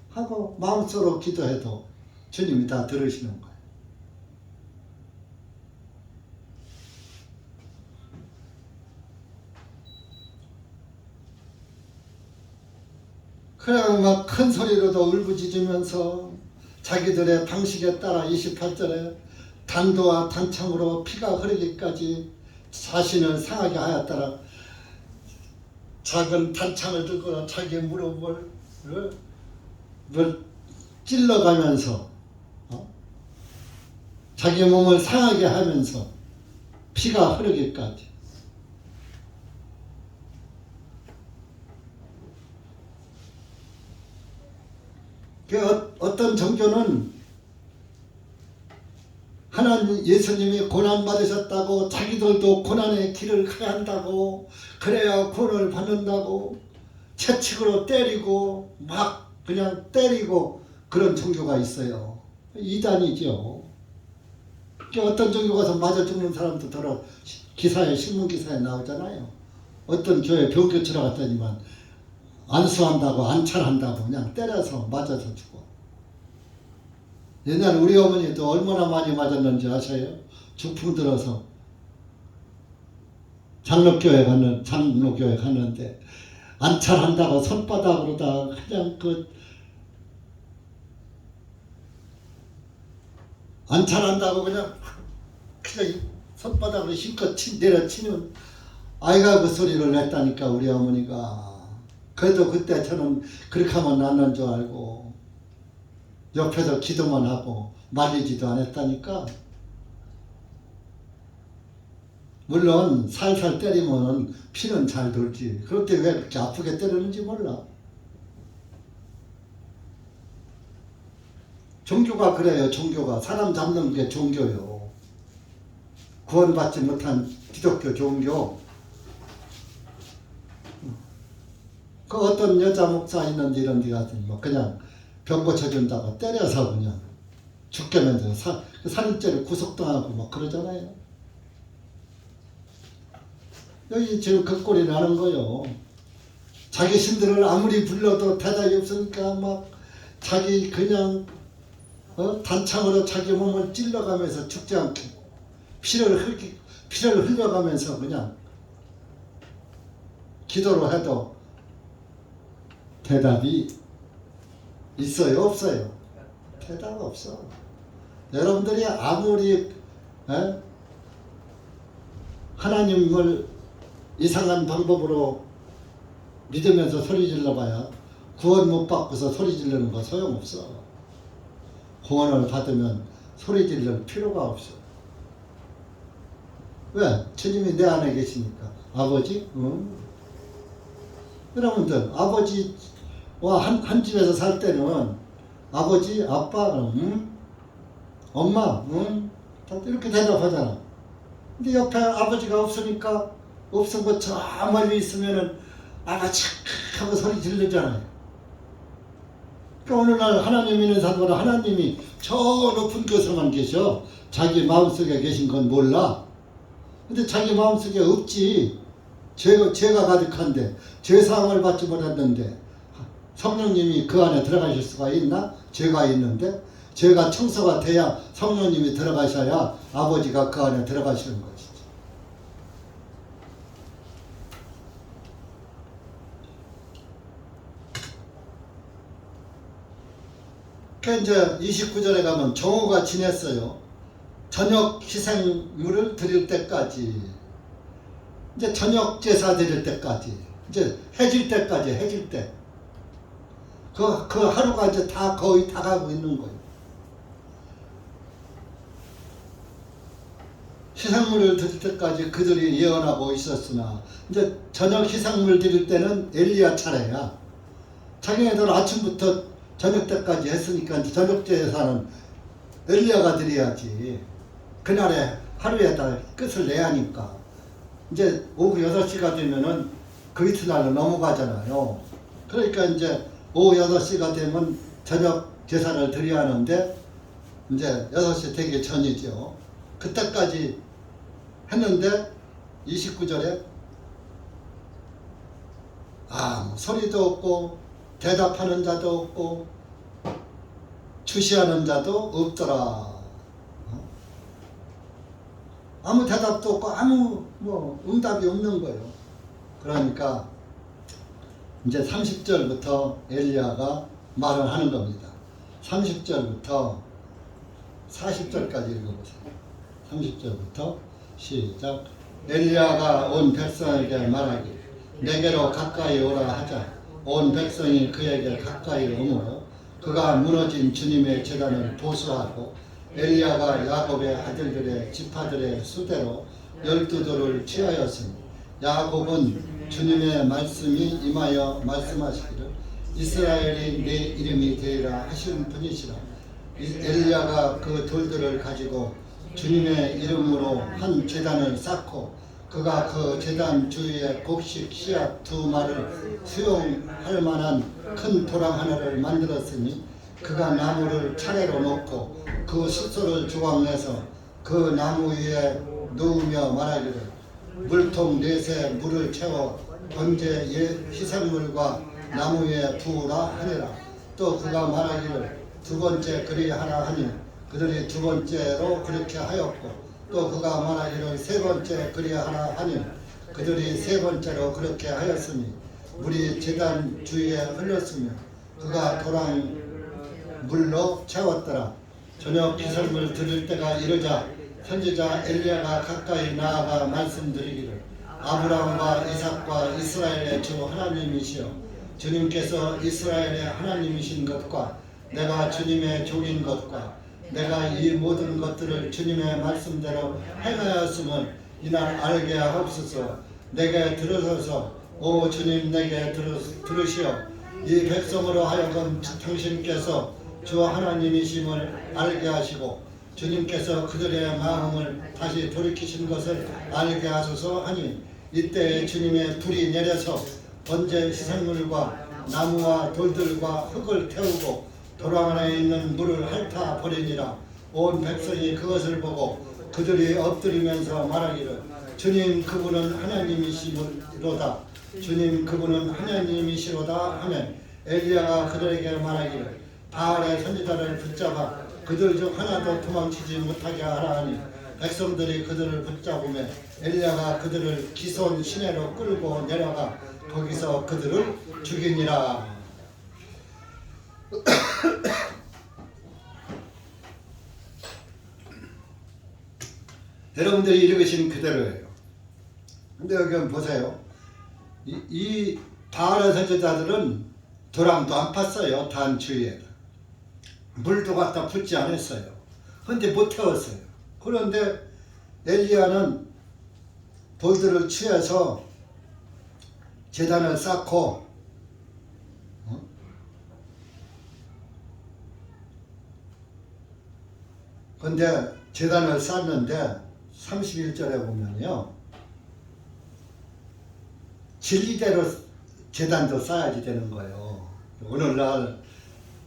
하고 마음속으로 기도해도 주님이 다 들으시는 거예요. 그냥 막 큰 소리로도 울부짖으면서 자기들의 방식에 따라 28절에 단도와 단창으로 피가 흐르기까지 자신을 상하게 하였더라. 작은 단창을 들고 자기 무릎을 찔러가면서 자기 몸을 상하게 하면서 피가 흐르기까지. 어떤 종교는 하나님 예수님이 고난 받으셨다고 자기들도 고난의 길을 가야 한다고 그래야 구원을 받는다고 채찍으로 때리고 막 그냥 때리고 그런 종교가 있어요. 이단이죠. 어떤 종교 가서 맞아 죽는 사람도 더러 기사에 신문 기사에 나오잖아요. 어떤 교회 병교치러 갔더니만 안수한다고 안찰한다고 그냥 때려서 맞아서 죽어. 옛날 우리 어머니도 얼마나 많이 맞았는지 아세요? 죽풍 들어서 장로교회 갔는데 안찰한다고 손바닥으로다 그냥 안찰한다고 그냥 손바닥으로 힘껏 내려치는 아이가 그 소리를 냈다니까 우리 어머니가. 그래도 그때 저는 그렇게 하면 낫는 줄 알고 옆에서 기도만 하고 말리지도 않았다니까. 물론 살살 때리면 피는 잘 돌지. 그럴 때 왜 그렇게 아프게 때리는지 몰라. 종교가 그래요. 종교가 사람 잡는 게 종교요. 구원받지 못한 기독교 종교. 그 어떤 여자 목사 있는데 이런 데 가서 뭐 그냥 병 고쳐준다고 때려서 그냥 죽게 만들어 살인죄를 구속당하고 막 그러잖아요. 여기 지금 그 꼴이 나는 거요. 자기 신들을 아무리 불러도 대답이 없으니까 막 자기 그냥 단창으로 자기 몸을 찔러가면서 죽지 않게 피를 흘려가면서 그냥 기도를 해도 대답이 있어요, 없어요? 대답 없어. 여러분들이 아무리 하나님을 이상한 방법으로 믿으면서 소리 질러봐야 구원 못 받고서 소리 지르는 거 소용없어. 구원을 받으면 소리 지를 필요가 없어. 왜? 주님이 내 안에 계시니까. 아버지? 여러분들 아버지와 한 집에서 살 때는 아버지, 아빠, 엄마, 이렇게 대답하잖아. 근데 옆에 아버지가 없으니까 없으면 저 멀리 있으면은 아버지 하고 소리 지르잖아요. 그러니까 어느 날 하나님 있는 사람은 하나님이 저 높은 곳에만 계셔. 자기 마음속에 계신 건 몰라. 근데 자기 마음속에 없지. 죄가 가득한데 죄사함을 받지 못했는데 성령님이 그 안에 들어가실 수가 있나? 죄가 있는데 죄가 청소가 돼야 성령님이 들어가셔야 아버지가 그 안에 들어가시는 것이지. 이제 29절에 가면 정오가 지냈어요. 저녁 희생물을 드릴 때까지, 이제 저녁 제사 드릴 때까지, 이제 해질 때까지, 해질 때. 그 하루가 이제 다 거의 다 가고 있는 거예요. 희생물을 드릴 때까지 그들이 예언하고 있었으나, 이제 저녁 희생물 드릴 때는 엘리야 차례야. 자기네들 아침부터 저녁 때까지 했으니까 저녁 제사는 엘리야가 드려야지. 그날에 하루에다 끝을 내야 하니까. 이제 오후 6시가 되면은 그 이튿날로 넘어가잖아요. 그러니까 이제 오후 6시가 되면 저녁 제사를 드려야 하는데 이제 6시 되기 전이죠. 그때까지 했는데 29절에 소리도 없고 대답하는 자도 없고 주시하는 자도 없더라. 아무 대답도 없고 아무 응답이 없는 거예요. 그러니까 이제 30절부터 엘리야가 말을 하는 겁니다. 30절부터 40절까지 읽어보세요. 30절부터 시작. 엘리야가 온 백성에게 말하기 내게로 가까이 오라 하자. 온 백성이 그에게 가까이 오므로 그가 무너진 주님의 제단을 보수하고 엘리야가 야곱의 아들들의 지파들의 수대로 12돌을 취하였으니 야곱은 주님의 말씀이 임하여 말씀하시기를 이스라엘이 내 이름이 되리라 하시는 분이시라. 엘리야가 그 돌들을 가지고 주님의 이름으로 한 제단을 쌓고 그가 그 제단 주위에 곡식 씨앗 2마를 수용할 만한 큰 도랑 하나를 만들었으니 그가 나무를 차례로 놓고 그 숫소를 조각내서 그 나무 위에 놓으며 말하기를 물통 4새 물을 채워 번제 희생물과 나무 위에 부으라 하니라. 또 그가 말하기를 2번째 그리하라 하니 그들이 2번째로 그렇게 하였고 또 그가 말하기를 3번째 그리하라 하니 그들이 3번째로 그렇게 하였으니 물이 제단 주위에 흘렀으며 그가 도랑 물로 채웠더라. 저녁 희생물 드릴 때가 이르자 선지자 엘리야가 가까이 나아가 말씀드리기를 아브라함과 이삭과 이스라엘의 주 하나님이시여 주님께서 이스라엘의 하나님이신 것과 내가 주님의 종인 것과 내가 이 모든 것들을 주님의 말씀대로 행하였음을 이날 알게 하옵소서. 내게 들으소서. 오 주님 내게 들으시어 이 백성으로 하여금 당신께서 주 하나님이심을 알게 하시고 주님께서 그들의 마음을 다시 돌이키신 것을 알게 하소서 하니 이때에 주님의 불이 내려서 번제 희생물과 나무와 돌들과 흙을 태우고 도랑 안에 있는 물을 핥아 버리니라. 온 백성이 그것을 보고 그들이 엎드리면서 말하기를 주님 그분은 하나님이시로다. 주님 그분은 하나님이시로다 하면 엘리야가 그들에게 말하기를 바알의 선지자를 붙잡아 그들 중 하나도 도망치지 못하게 하라 하니 백성들이 그들을 붙잡으며 엘리야가 그들을 기손 시내로 끌고 내려가 거기서 그들을 죽이니라. 여러분들이 읽으신 그대로예요. 근데 여기 보세요. 이 바알의 선지자들은 도랑도 안 팠어요. 단 주위에 물도 갖다 붓지 않았어요. 근데 못 태웠어요. 그런데 엘리야는 돌들을 취해서 제단을 쌓고 근데 제단을 쌓는데 31절에 보면요, 진리대로 제단도 쌓아야지 되는 거예요. 오늘날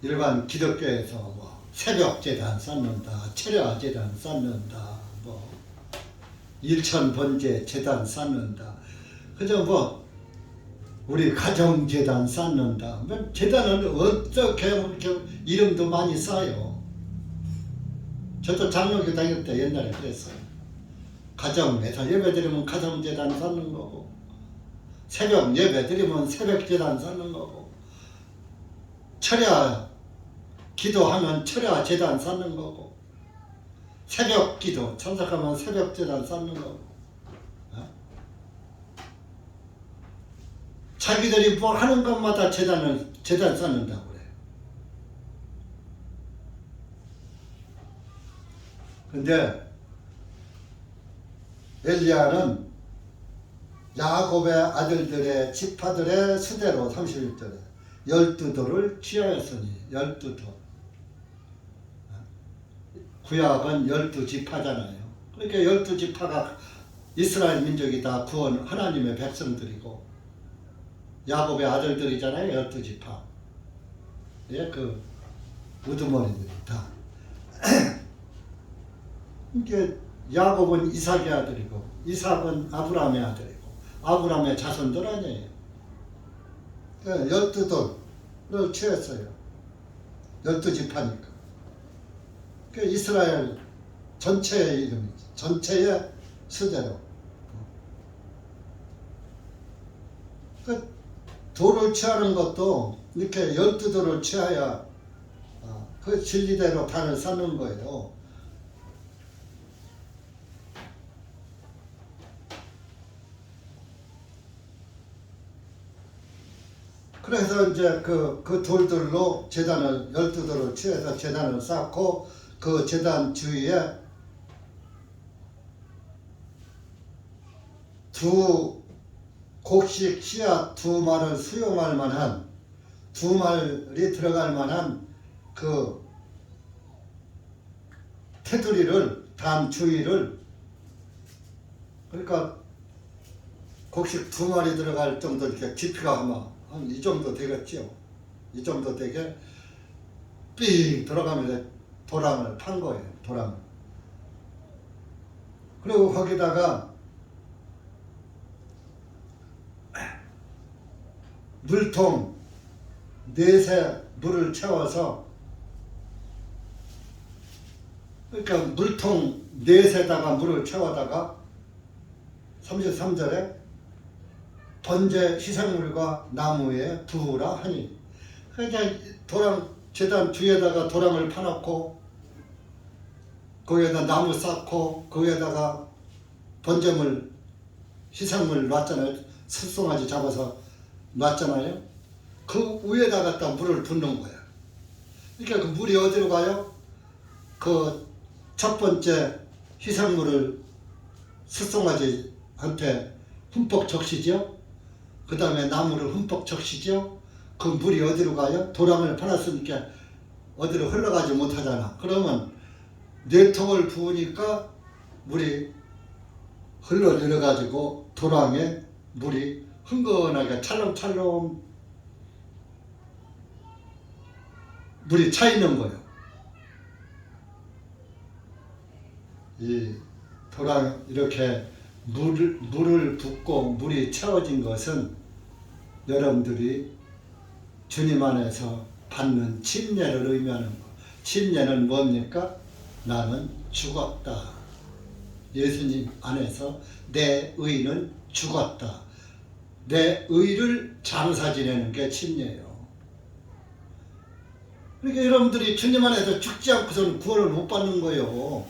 일반 기독교에서 뭐 새벽 제단 쌓는다, 철야 제단 쌓는다, 뭐 일천 번제 제단 쌓는다, 그저 뭐 우리 가정 제단 쌓는다. 제단은 어떻게 이름도 많이 쌓아요. 저도 장로교 다닐 때 옛날에 그랬어요. 가정에서 예배드리면 가정재단 쌓는 거고, 새벽 예배드리면 새벽재단 쌓는 거고, 철야 기도하면 철야 재단 쌓는 거고, 새벽 기도 참석하면 새벽 재단 쌓는 거고, 자기들이 뭐 하는 것마다 재단 쌓는다고 그래요. 근데 엘리야는 야곱의 아들들의 지파들의 수대로 31절에 12도를 취하였으니 12도. 구약은 12지파잖아요. 그러니까 12지파가 이스라엘 민족이 다 구원 하나님의 백성들이고 야곱의 아들들이잖아요. 12지파. 예, 그 우두머리들이 다. 이게 야곱은 이삭의 아들이고 이삭은 아브라함의 아들이고 아브라함의 자손들 아니에요. 12돌을 취했어요. 12지파니까. 그 이스라엘 전체의 이름이지. 전체의 수대로. 그 돌을 취하는 것도 이렇게 12돌을 취해야 그 진리대로 단을 쌓는 거예요. 그래서 이제 그 돌들로 제단을 12돌을 취해서 제단을 쌓고 그 제단 주위에 두 곡식 씨앗 두 말을 수용할 만한 두 말이 들어갈 만한 그 테두리를 단 주위를 그러니까 곡식 두 마리 들어갈 정도 이렇게 깊이가 아마 한 이 정도 되겠죠. 이 정도 되게 삥 들어가면서 도랑을 판 거예요. 도랑을. 그리고 거기다가 물통 4새 물을 채워서 그러니까 물통 4새다가 물을 채워다가 33절에 번제 희생물과 나무에 두으라 하니 그냥 도랑 제단 주위에다가 도랑을 파놓고 거기에다 나무 쌓고 거기에다가 번제물 희생물 놨잖아요. 숫송아지 잡아서 놨잖아요. 그 위에다 갖다 물을 붓는 거야. 그러니까 그 물이 어디로 가요? 그 첫 번째 희생물을 숫송아지한테 흠뻑 적시죠. 그 다음에 나무를 흠뻑 적시죠. 그 물이 어디로 가요? 도랑을 파놨으니까 어디로 흘러가지 못하잖아. 그러면 4통을 부으니까 물이 흘러 내려가지고 도랑에 물이 흥건하게 찰렁찰렁 물이 차 있는 거예요. 이 도랑 이렇게 물을 붓고 물이 채워진 것은 여러분들이 주님 안에서 받는 침례를 의미하는 것. 침례는 뭡니까? 나는 죽었다. 예수님 안에서 내 의는 죽었다. 내 의를 장사 지내는 게 침례예요. 그러니까 여러분들이 주님 안에서 죽지 않고서는 구원을 못 받는 거예요.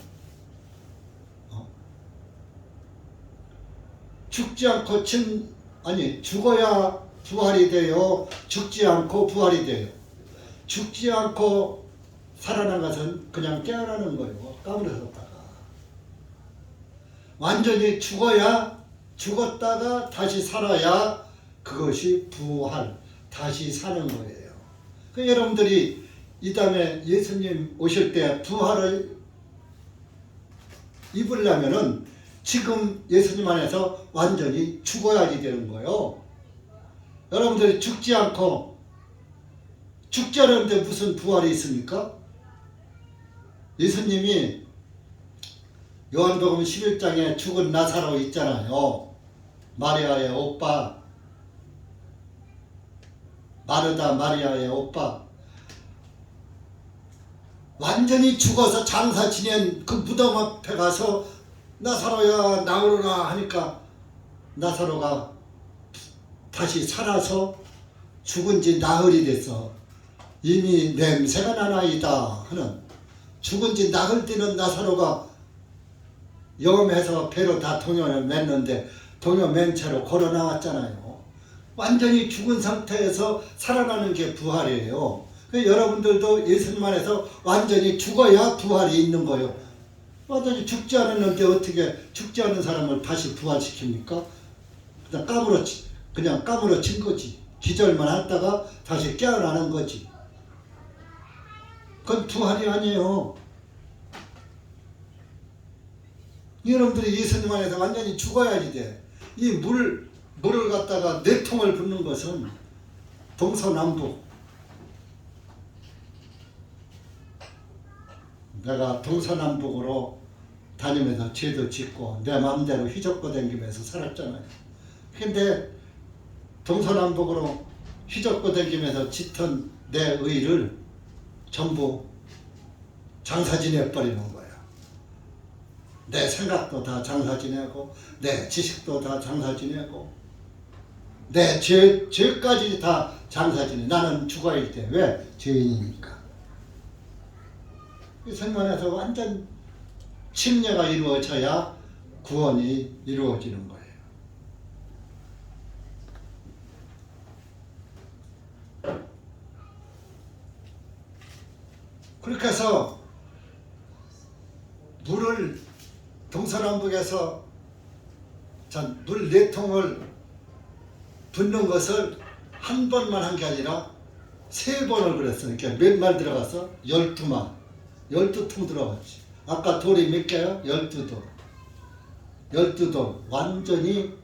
죽지 않고 죽어야 부활이 돼요. 죽지 않고 부활이 돼요. 죽지 않고 살아난 것은 그냥 깨어나는 거예요. 까무러졌다가. 완전히 죽었다가 다시 살아야 그것이 부활, 다시 사는 거예요. 그 여러분들이 이 다음에 예수님 오실 때 부활을 입으려면은 지금 예수님 안에서 완전히 죽어야지 되는 거예요. 여러분들이 죽지 않았는데 무슨 부활이 있습니까? 예수님이 요한복음 11장에 죽은 나사로 있잖아요. 마리아의 오빠, 마르다 마리아의 오빠. 완전히 죽어서 장사 지낸 그 무덤 앞에 가서 나사로야 나오너라 하니까 나사로가 다시 살아서 죽은 지 나흘이 됐어. 이미 냄새가 나나이다 하는, 죽은 지 나흘 되는 나사로가 염해서 배로 다 동요를 맸는데 동요 맨 채로 걸어 나왔잖아요. 완전히 죽은 상태에서 살아나는 게 부활이에요. 여러분들도 예수님 안에서 완전히 죽어야 부활이 있는 거예요. 완전히 죽지 않았는데 어떻게 죽지 않은 사람을 다시 부활시킵니까? 그냥 까무러친 거지. 기절만 했다가 다시 깨어나는 거지. 그건 부활이 아니에요. 여러분들이 예수님 안에서 완전히 죽어야지 돼. 이 물을 갖다가 4통을 붓는 것은 동서남북. 내가 동서남북으로 다니면서 죄도 짓고 내 마음대로 휘젓고 다니면서 살았잖아요. 근데 동서남북으로 휘젓고 다니면서 짓던 내 의를 전부 장사 지내버리는 거야. 내 생각도 다 장사 지내고 내 지식도 다 장사 지내고 내 죄까지 다 장사 지내. 나는 죽어야 돼. 왜? 죄인이니까. 생명에서 완전 침례가 이루어져야 구원이 이루어지는 거예요. 그렇게 해서 물을 동서남북에서 물 4통을 붓는 것을 한 번만 한 게 아니라 3번을 그랬어요. 그러니까 몇 말 들어갔어? 12말. 12통 들어갔지. 아까 돌이 몇 개요? 12돌. 12돌. 완전히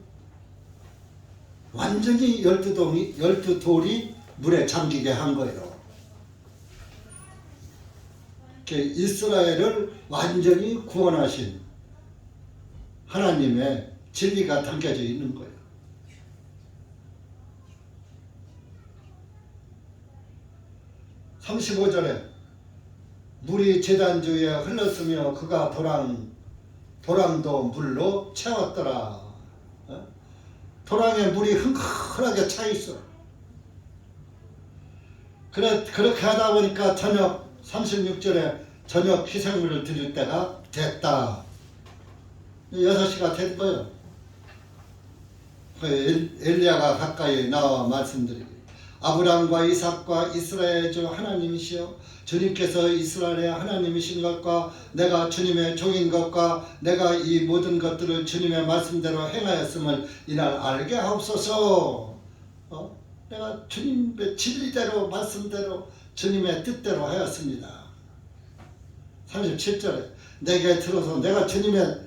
12돌이 물에 잠기게 한 거예요. 이스라엘을 완전히 구원하신 하나님의 진리가 담겨져 있는 거예요. (35절에) 물이 제단 주위에 흘렀으며 그가 도랑도 물로 채웠더라. 도랑에 물이 흥건하게 차 있어. 그렇게 하다 보니까 저녁 36절에 저녁 희생물을 드릴 때가 됐다. 6시가 된 거예요. 엘리야가 가까이 나와 말씀드리기. 아브라함과 이삭과 이스라엘의 주 하나님이시여, 주님께서 이스라엘의 하나님이신 것과 내가 주님의 종인 것과 내가 이 모든 것들을 주님의 말씀대로 행하였음을 이날 알게 하옵소서. 내가 주님의 진리대로 말씀대로 주님의 뜻대로 하였습니다. 37절에 내게 들어서 내가 주님의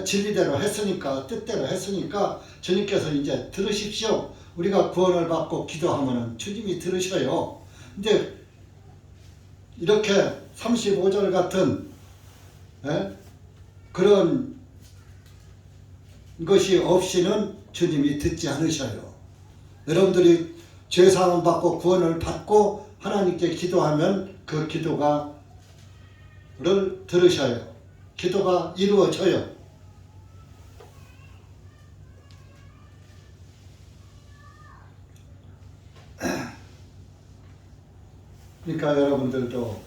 진리대로 했으니까, 뜻대로 했으니까 주님께서 이제 들으십시오. 우리가 구원을 받고 기도하면 주님이 들으셔요. 근데 이렇게 35절 같은 그런 것이 없이는 주님이 듣지 않으셔요. 여러분들이 죄사함 받고 구원을 받고 하나님께 기도하면 그 기도를 들으셔요. 기도가 이루어져요. 그러니까 여러분들도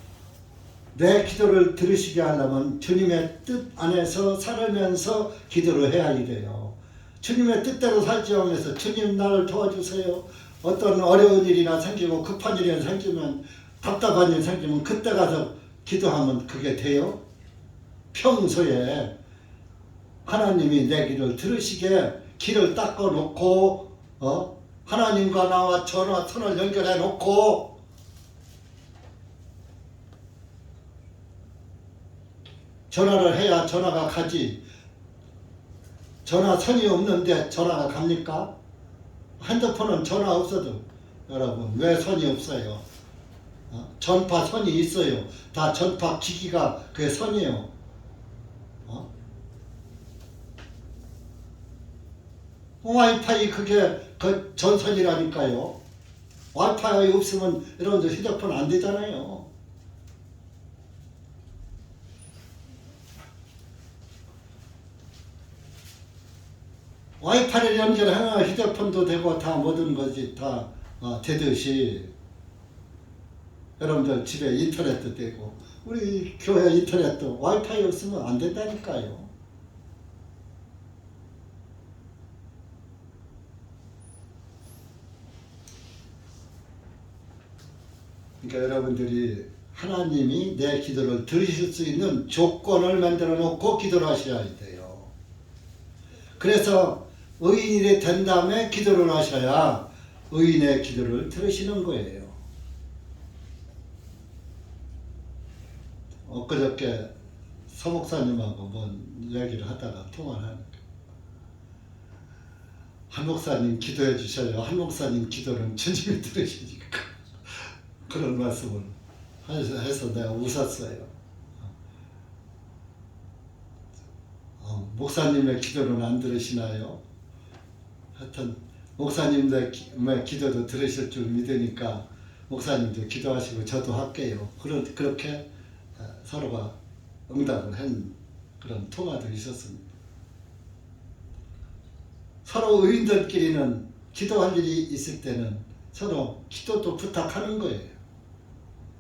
내 기도를 들으시게 하려면 주님의 뜻 안에서 살면서 기도를 해야 돼요. 주님의 뜻대로 살지 않으면서 주님 나를 도와주세요. 어떤 어려운 일이나 생기고 급한 일이 생기면 답답한 일이 생기면 그때 가서 기도하면 그게 돼요? 평소에 하나님이 내 기도를 들으시게 길을 닦아 놓고 하나님과 나와 선을 연결해 놓고 전화를 해야 전화가 가지. 전화선이 없는데 전화가 갑니까? 핸드폰은 전화 없어도 여러분 왜 선이 없어요? 전파선이 있어요. 다 전파 기기가 그게 선이에요. 와이파이 그게 그 전선이라니까요. 와이파이 없으면 여러분들 휴대폰 안 되잖아요. 와이파이를 연결하면 휴대폰도 되고 다 모든 것이 다 되듯이 여러분들 집에 인터넷도 되고 우리 교회 인터넷도 와이파이 없으면 안 된다니까요. 그러니까 여러분들이 하나님이 내 기도를 들으실 수 있는 조건을 만들어 놓고 기도를 하셔야 돼요. 그래서 의인이 된 다음에 기도를 하셔야 의인의 기도를 들으시는 거예요. 엊그저께 서목사님하고 뭔 이야기를 하다가 통화를 하니까 한 목사님 기도해 주셔요. 한 목사님 기도는 주님이 들으시니까 그런 말씀을 해서 내가 웃었어요. 목사님의 기도는 안 들으시나요? 하여튼 목사님의 기도도 들으실 줄 믿으니까 목사님도 기도하시고 저도 할게요. 그렇게 서로가 응답을 한 그런 통화도 있었습니다. 서로 의인들끼리는 기도할 일이 있을 때는 서로 기도도 부탁하는 거예요.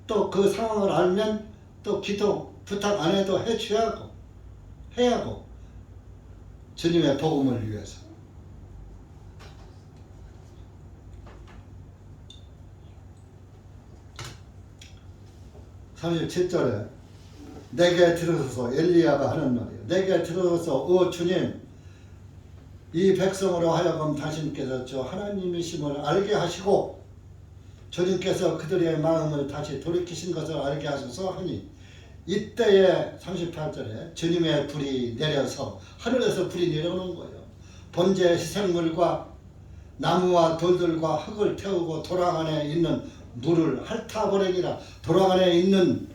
또 그 상황을 알면 또 기도 부탁 안 해도 해야 하고 주님의 복음을 위해서. 37절에 내게 들으소서 엘리야가 하는 말이에요. 내게 들으소서 주님 이 백성으로 하여금 당신께서 저 하나님이심을 알게 하시고 주님께서 그들의 마음을 다시 돌이키신 것을 알게 하소서 하니 이때에 38절에 주님의 불이 내려서 하늘에서 불이 내려오는 거예요. 번제 희생물과 나무와 돌들과 흙을 태우고 도랑 안에 있는 물을 핥아버리니라. 도랑 안에 있는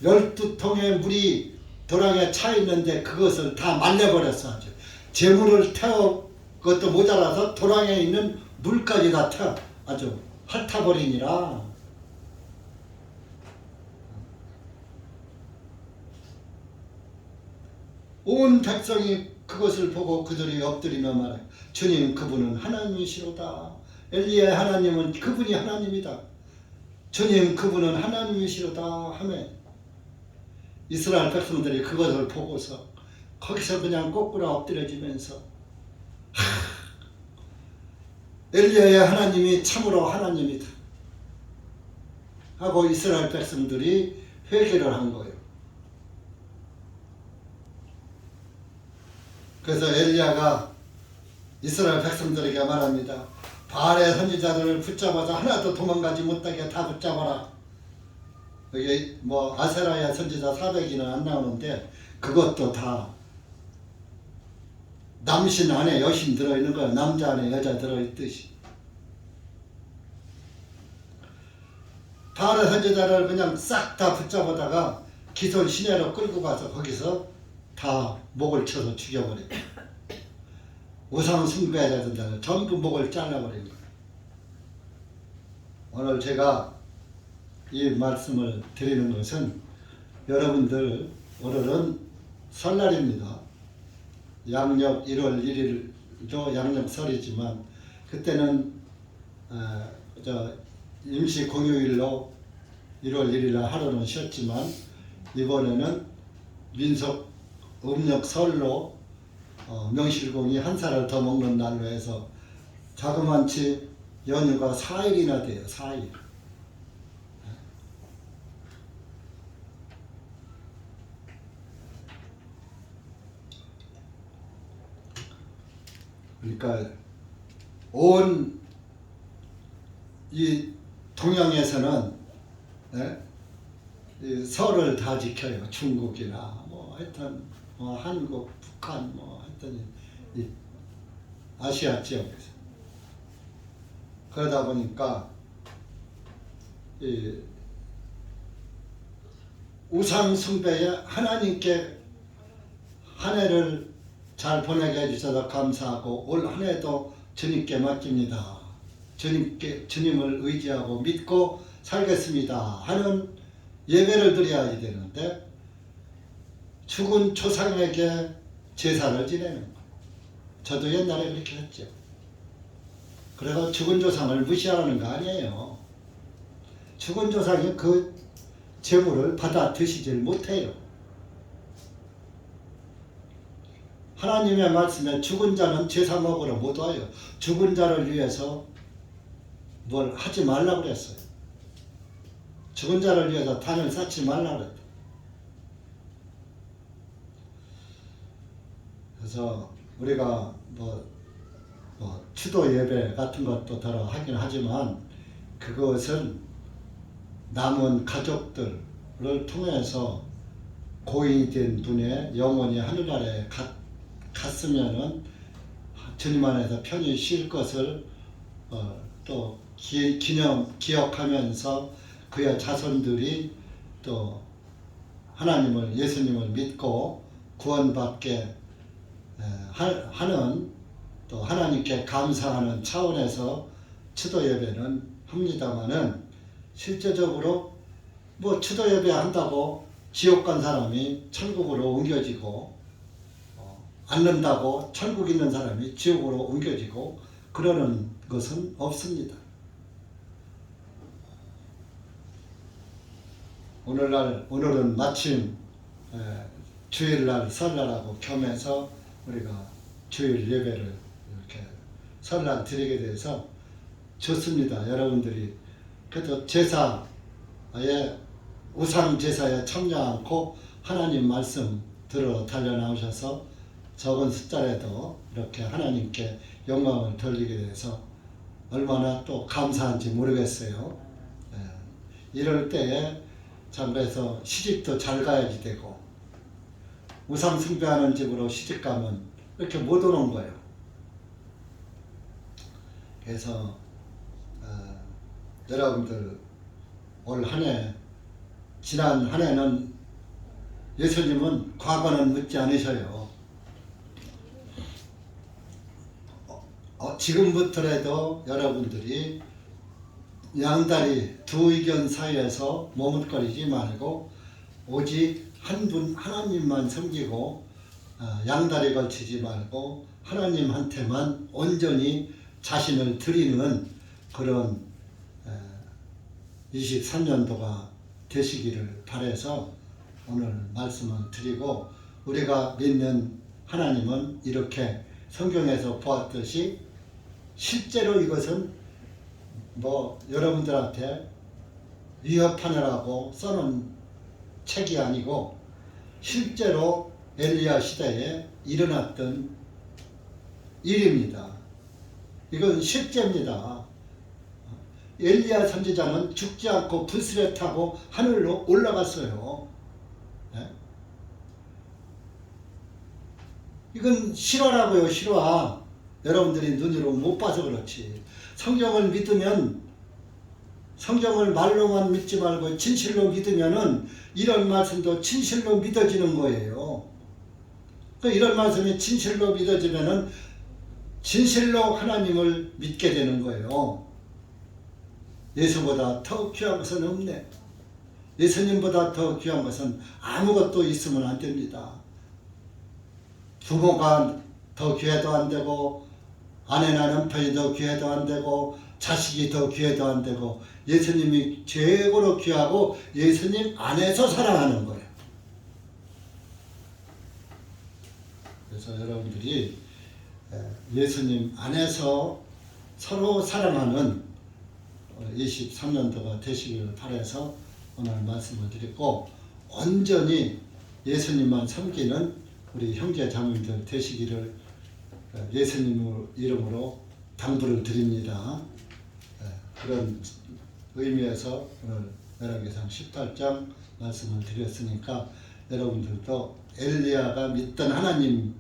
12통의 물이 도랑에 차 있는데 그것을 다 말려버렸어. 아주 재물을 태워 그것도 모자라서 도랑에 있는 물까지 다 태워 아주 핥아버리니라. 온 백성이 그것을 보고 그들이 엎드리며 말해 주님 그분은 하나님이시로다. 엘리야의 하나님은 그분이 하나님이다. 주님 그분은 하나님이시로다 하며 이스라엘 백성들이 그것을 보고서 거기서 그냥 꼬꾸라 엎드려지면서 엘리야의 하나님이 참으로 하나님이다 하고 이스라엘 백성들이 회개를 한 거예요. 그래서 엘리야가 이스라엘 백성들에게 말합니다. 바알의 선지자들을 붙잡아서 하나도 도망가지 못하게 다 붙잡아라. 여기 뭐 아세라의 선지자 400이는 안 나오는데 그것도 다 남신 안에 여신 들어있는 거야. 남자 안에 여자 들어있듯이. 바알의 선지자를 그냥 싹 다 붙잡아다가 기손 시내로 끌고 가서 거기서 다 목을 쳐서 죽여버려. 우상 숭배자들 전부 목을 잘라버린 거예요. 오늘 제가 이 말씀을 드리는 것은 여러분들 오늘은 설날입니다. 양력 1월 1일도 양력설이지만 그때는 임시 공휴일로 1월 1일 하루는 쉬었지만 이번에는 민속 음력설로 명실공히 한 살을 더 먹는 날로 해서 자그만치 연휴가 4일이나 돼요. 4일. 그러니까 온 이 동양에서는 이 설을 다 지켜요. 중국이나 뭐 하여튼 한국, 북한 뭐 하여튼 이 아시아 지역에서. 그러다 보니까 이 우상 숭배에 하나님께 한 해를 잘 보내게 해주셔서 감사하고 올 한 해도 주님께 맡깁니다. 주님을 의지하고 믿고 살겠습니다 하는 예배를 드려야 되는데 죽은 조상에게 제사를 지내는 거예요. 저도 옛날에 그렇게 했죠. 그래서 죽은 조상을 무시하는 거 아니에요. 죽은 조상이 그 제물을 받아 드시질 못해요. 하나님의 말씀에 죽은 자는 제사 먹으러 못 와요. 죽은 자를 위해서 뭘 하지 말라고 그랬어요. 죽은 자를 위해서 단을 쌓지 말라고 그랬다. 그래서 우리가 추도 예배 같은 것도 들어 하긴 하지만 그것은 남은 가족들을 통해서 고인이 된 분의 영혼이 하늘나라에 갔으면은 주님 안에서 편히 쉴 것을 또 기억하면서 그의 자손들이 또 하나님을 예수님을 믿고 구원받게 하는 또 하나님께 감사하는 차원에서 추도 예배는 합니다마는 실제적으로 뭐 추도 예배 한다고 지옥 간 사람이 천국으로 옮겨지고 않는다고 천국 있는 사람이 지옥으로 옮겨지고 그러는 것은 없습니다. 오늘은 마침 주일날 설날하고 겸해서 우리가 주일 예배를 이렇게 설날 드리게 돼서 좋습니다. 여러분들이 그래도 제사에 우상 제사에 참여 않고 하나님 말씀 들어 달려나오셔서 적은 숫자라도 이렇게 하나님께 영광을 돌리게 돼서 얼마나 또 감사한지 모르겠어요. 이럴 때에 참 그래서 시집도 잘 가야지 되고 우상 숭배하는 집으로 시집 가면 이렇게 못 오는 거예요. 그래서 여러분들 올 한 해 지난 한 해는 예수님은 과거는 묻지 않으셔요. 지금부터라도 여러분들이 양다리 두 의견 사이에서 머뭇거리지 말고 오직 한 분 하나님만 섬기고 양다리 걸치지 말고 하나님한테만 온전히 자신을 드리는 그런 23년도가 되시기를 바라서 오늘 말씀을 드리고 우리가 믿는 하나님은 이렇게 성경에서 보았듯이 실제로 이것은 여러분들한테 위협하느라고 써놓은 책이 아니고 실제로 엘리야 시대에 일어났던 일입니다. 이건 실제입니다. 엘리야 선지자는 죽지 않고 불술에 타고 하늘로 올라갔어요. 이건 실화라고요, 실화. 여러분들이 눈으로 못 봐서 그렇지. 성경을 믿으면, 성경을 말로만 믿지 말고 진실로 믿으면은 이런 말씀도 진실로 믿어지는 거예요. 이런 말씀이 진실로 믿어지면은 진실로 하나님을 믿게 되는 거예요. 예수보다 더 귀한 것은 없네. 예수님보다 더 귀한 것은 아무것도 있으면 안 됩니다. 부모가 더 귀해도 안 되고, 아내나 남편이 더 귀해도 안 되고, 자식이 더 귀해도 안 되고, 예수님이 최고로 귀하고 예수님 안에서 사랑하는 거예요. 그래서 여러분들이 예수님 안에서 서로 사랑하는 23년도가 되시기를 바라서 오늘 말씀을 드렸고, 온전히 예수님만 섬기는 우리 형제 자매들 되시기를 예수님 이름으로 당부를 드립니다. 그런 의미에서 오늘 열왕기상 18장 말씀을 드렸으니까 여러분들도 엘리야가 믿던 하나님,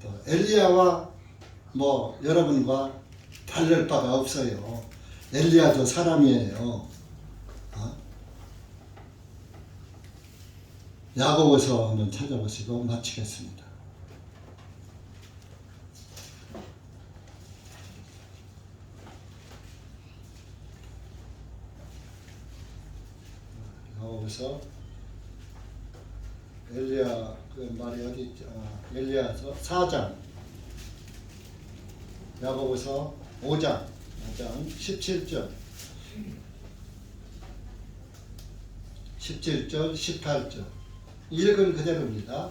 또 엘리야와 여러분과 다를 바가 없어요. 엘리야도 사람이에요. 야고보서 한번 찾아보시고 마치겠습니다. 야고보서 엘리야 그 말이 어디 있죠? 엘리야서 4장, 야고보서 5장 17절 18절 읽은 그대로입니다.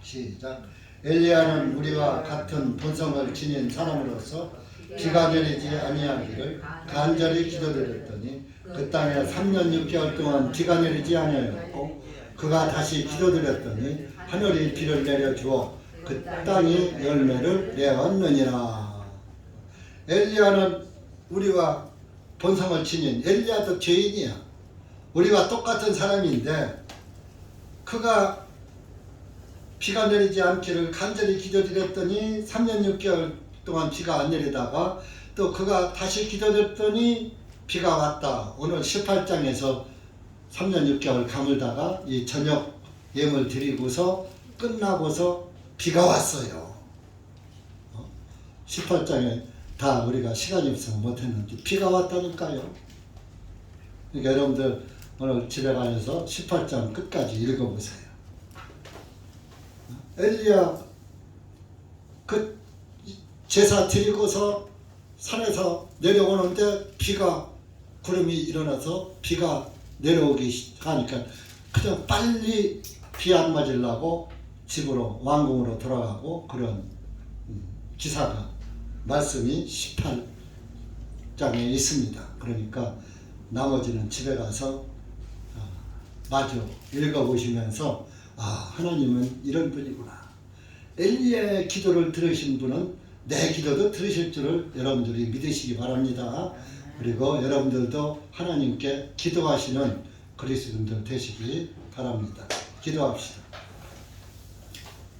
시작. 엘리야는 우리와 같은 본성을 지닌 사람으로서 비가 내리지 아니하기를 간절히 기도드렸더니 그 땅에 3년 6개월 동안 비가 내리지 아니하였고, 그가 다시 기도드렸더니 하늘이 비를 내려주어 그 땅이 열매를 내었느니라. 엘리야는 우리와 본성을 지닌, 엘리야도 죄인이야. 우리와 똑같은 사람인데 그가 비가 내리지 않기를 간절히 기도드렸더니 3년 6개월 동안 비가 안 내리다가 또 그가 다시 기도드렸더니 비가 왔다. 오늘 18장에서 3년 6개월 가물다가 이 저녁 예물 드리고서 끝나고서 비가 왔어요. 18장에 다 우리가 시간이 없어서 못했는데 비가 왔다니까요. 그러니까 여러분들 오늘 집에 가셔서 18장 끝까지 읽어보세요. 엘리야 그 제사 드리고서 산에서 내려오는데 구름이 일어나서 비가 내려오기 하니까 그냥 빨리 비 안 맞으려고 집으로 왕궁으로 돌아가고 그런 기사가 말씀이 18장에 있습니다. 그러니까 나머지는 집에 가서 마저 읽어보시면서 하나님은 이런 분이구나. 엘리야의 기도를 들으신 분은 내 기도도 들으실 줄을 여러분들이 믿으시기 바랍니다. 그리고 여러분들도 하나님께 기도하시는 그리스도인들 되시기 바랍니다. 기도합시다.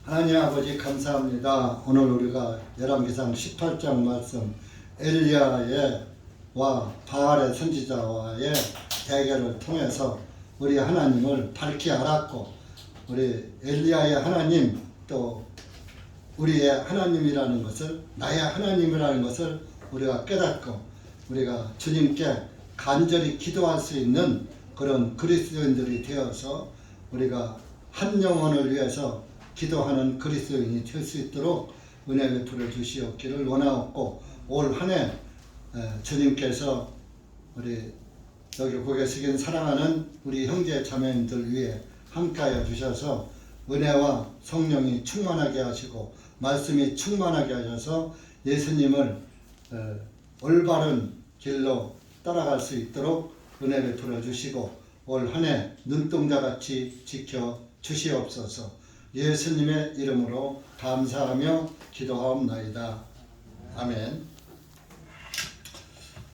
하나님 아버지 감사합니다. 오늘 우리가 열왕기상 18장 말씀 엘리야와 바알의 선지자와의 대결을 통해서 우리 하나님을 밝히 알았고, 우리 엘리야의 하나님 또 우리의 하나님이라는 것을, 나의 하나님이라는 것을 우리가 깨닫고 우리가 주님께 간절히 기도할 수 있는 그런 그리스도인들이 되어서 우리가 한 영혼을 위해서 기도하는 그리스도인이 될 수 있도록 은혜 베풀어 주시옵기를 원하옵고, 올 한 해 주님께서 우리 여기 고개 숙인 사랑하는 우리 형제 자매님들 위해 함께하여 주셔서 은혜와 성령이 충만하게 하시고 말씀이 충만하게 하셔서 예수님을 올바른 길로 따라갈 수 있도록 은혜 베풀어 주시고 올 한 해 눈동자같이 지켜 주시옵소서. 예수님의 이름으로 감사하며 기도하옵나이다. 아멘.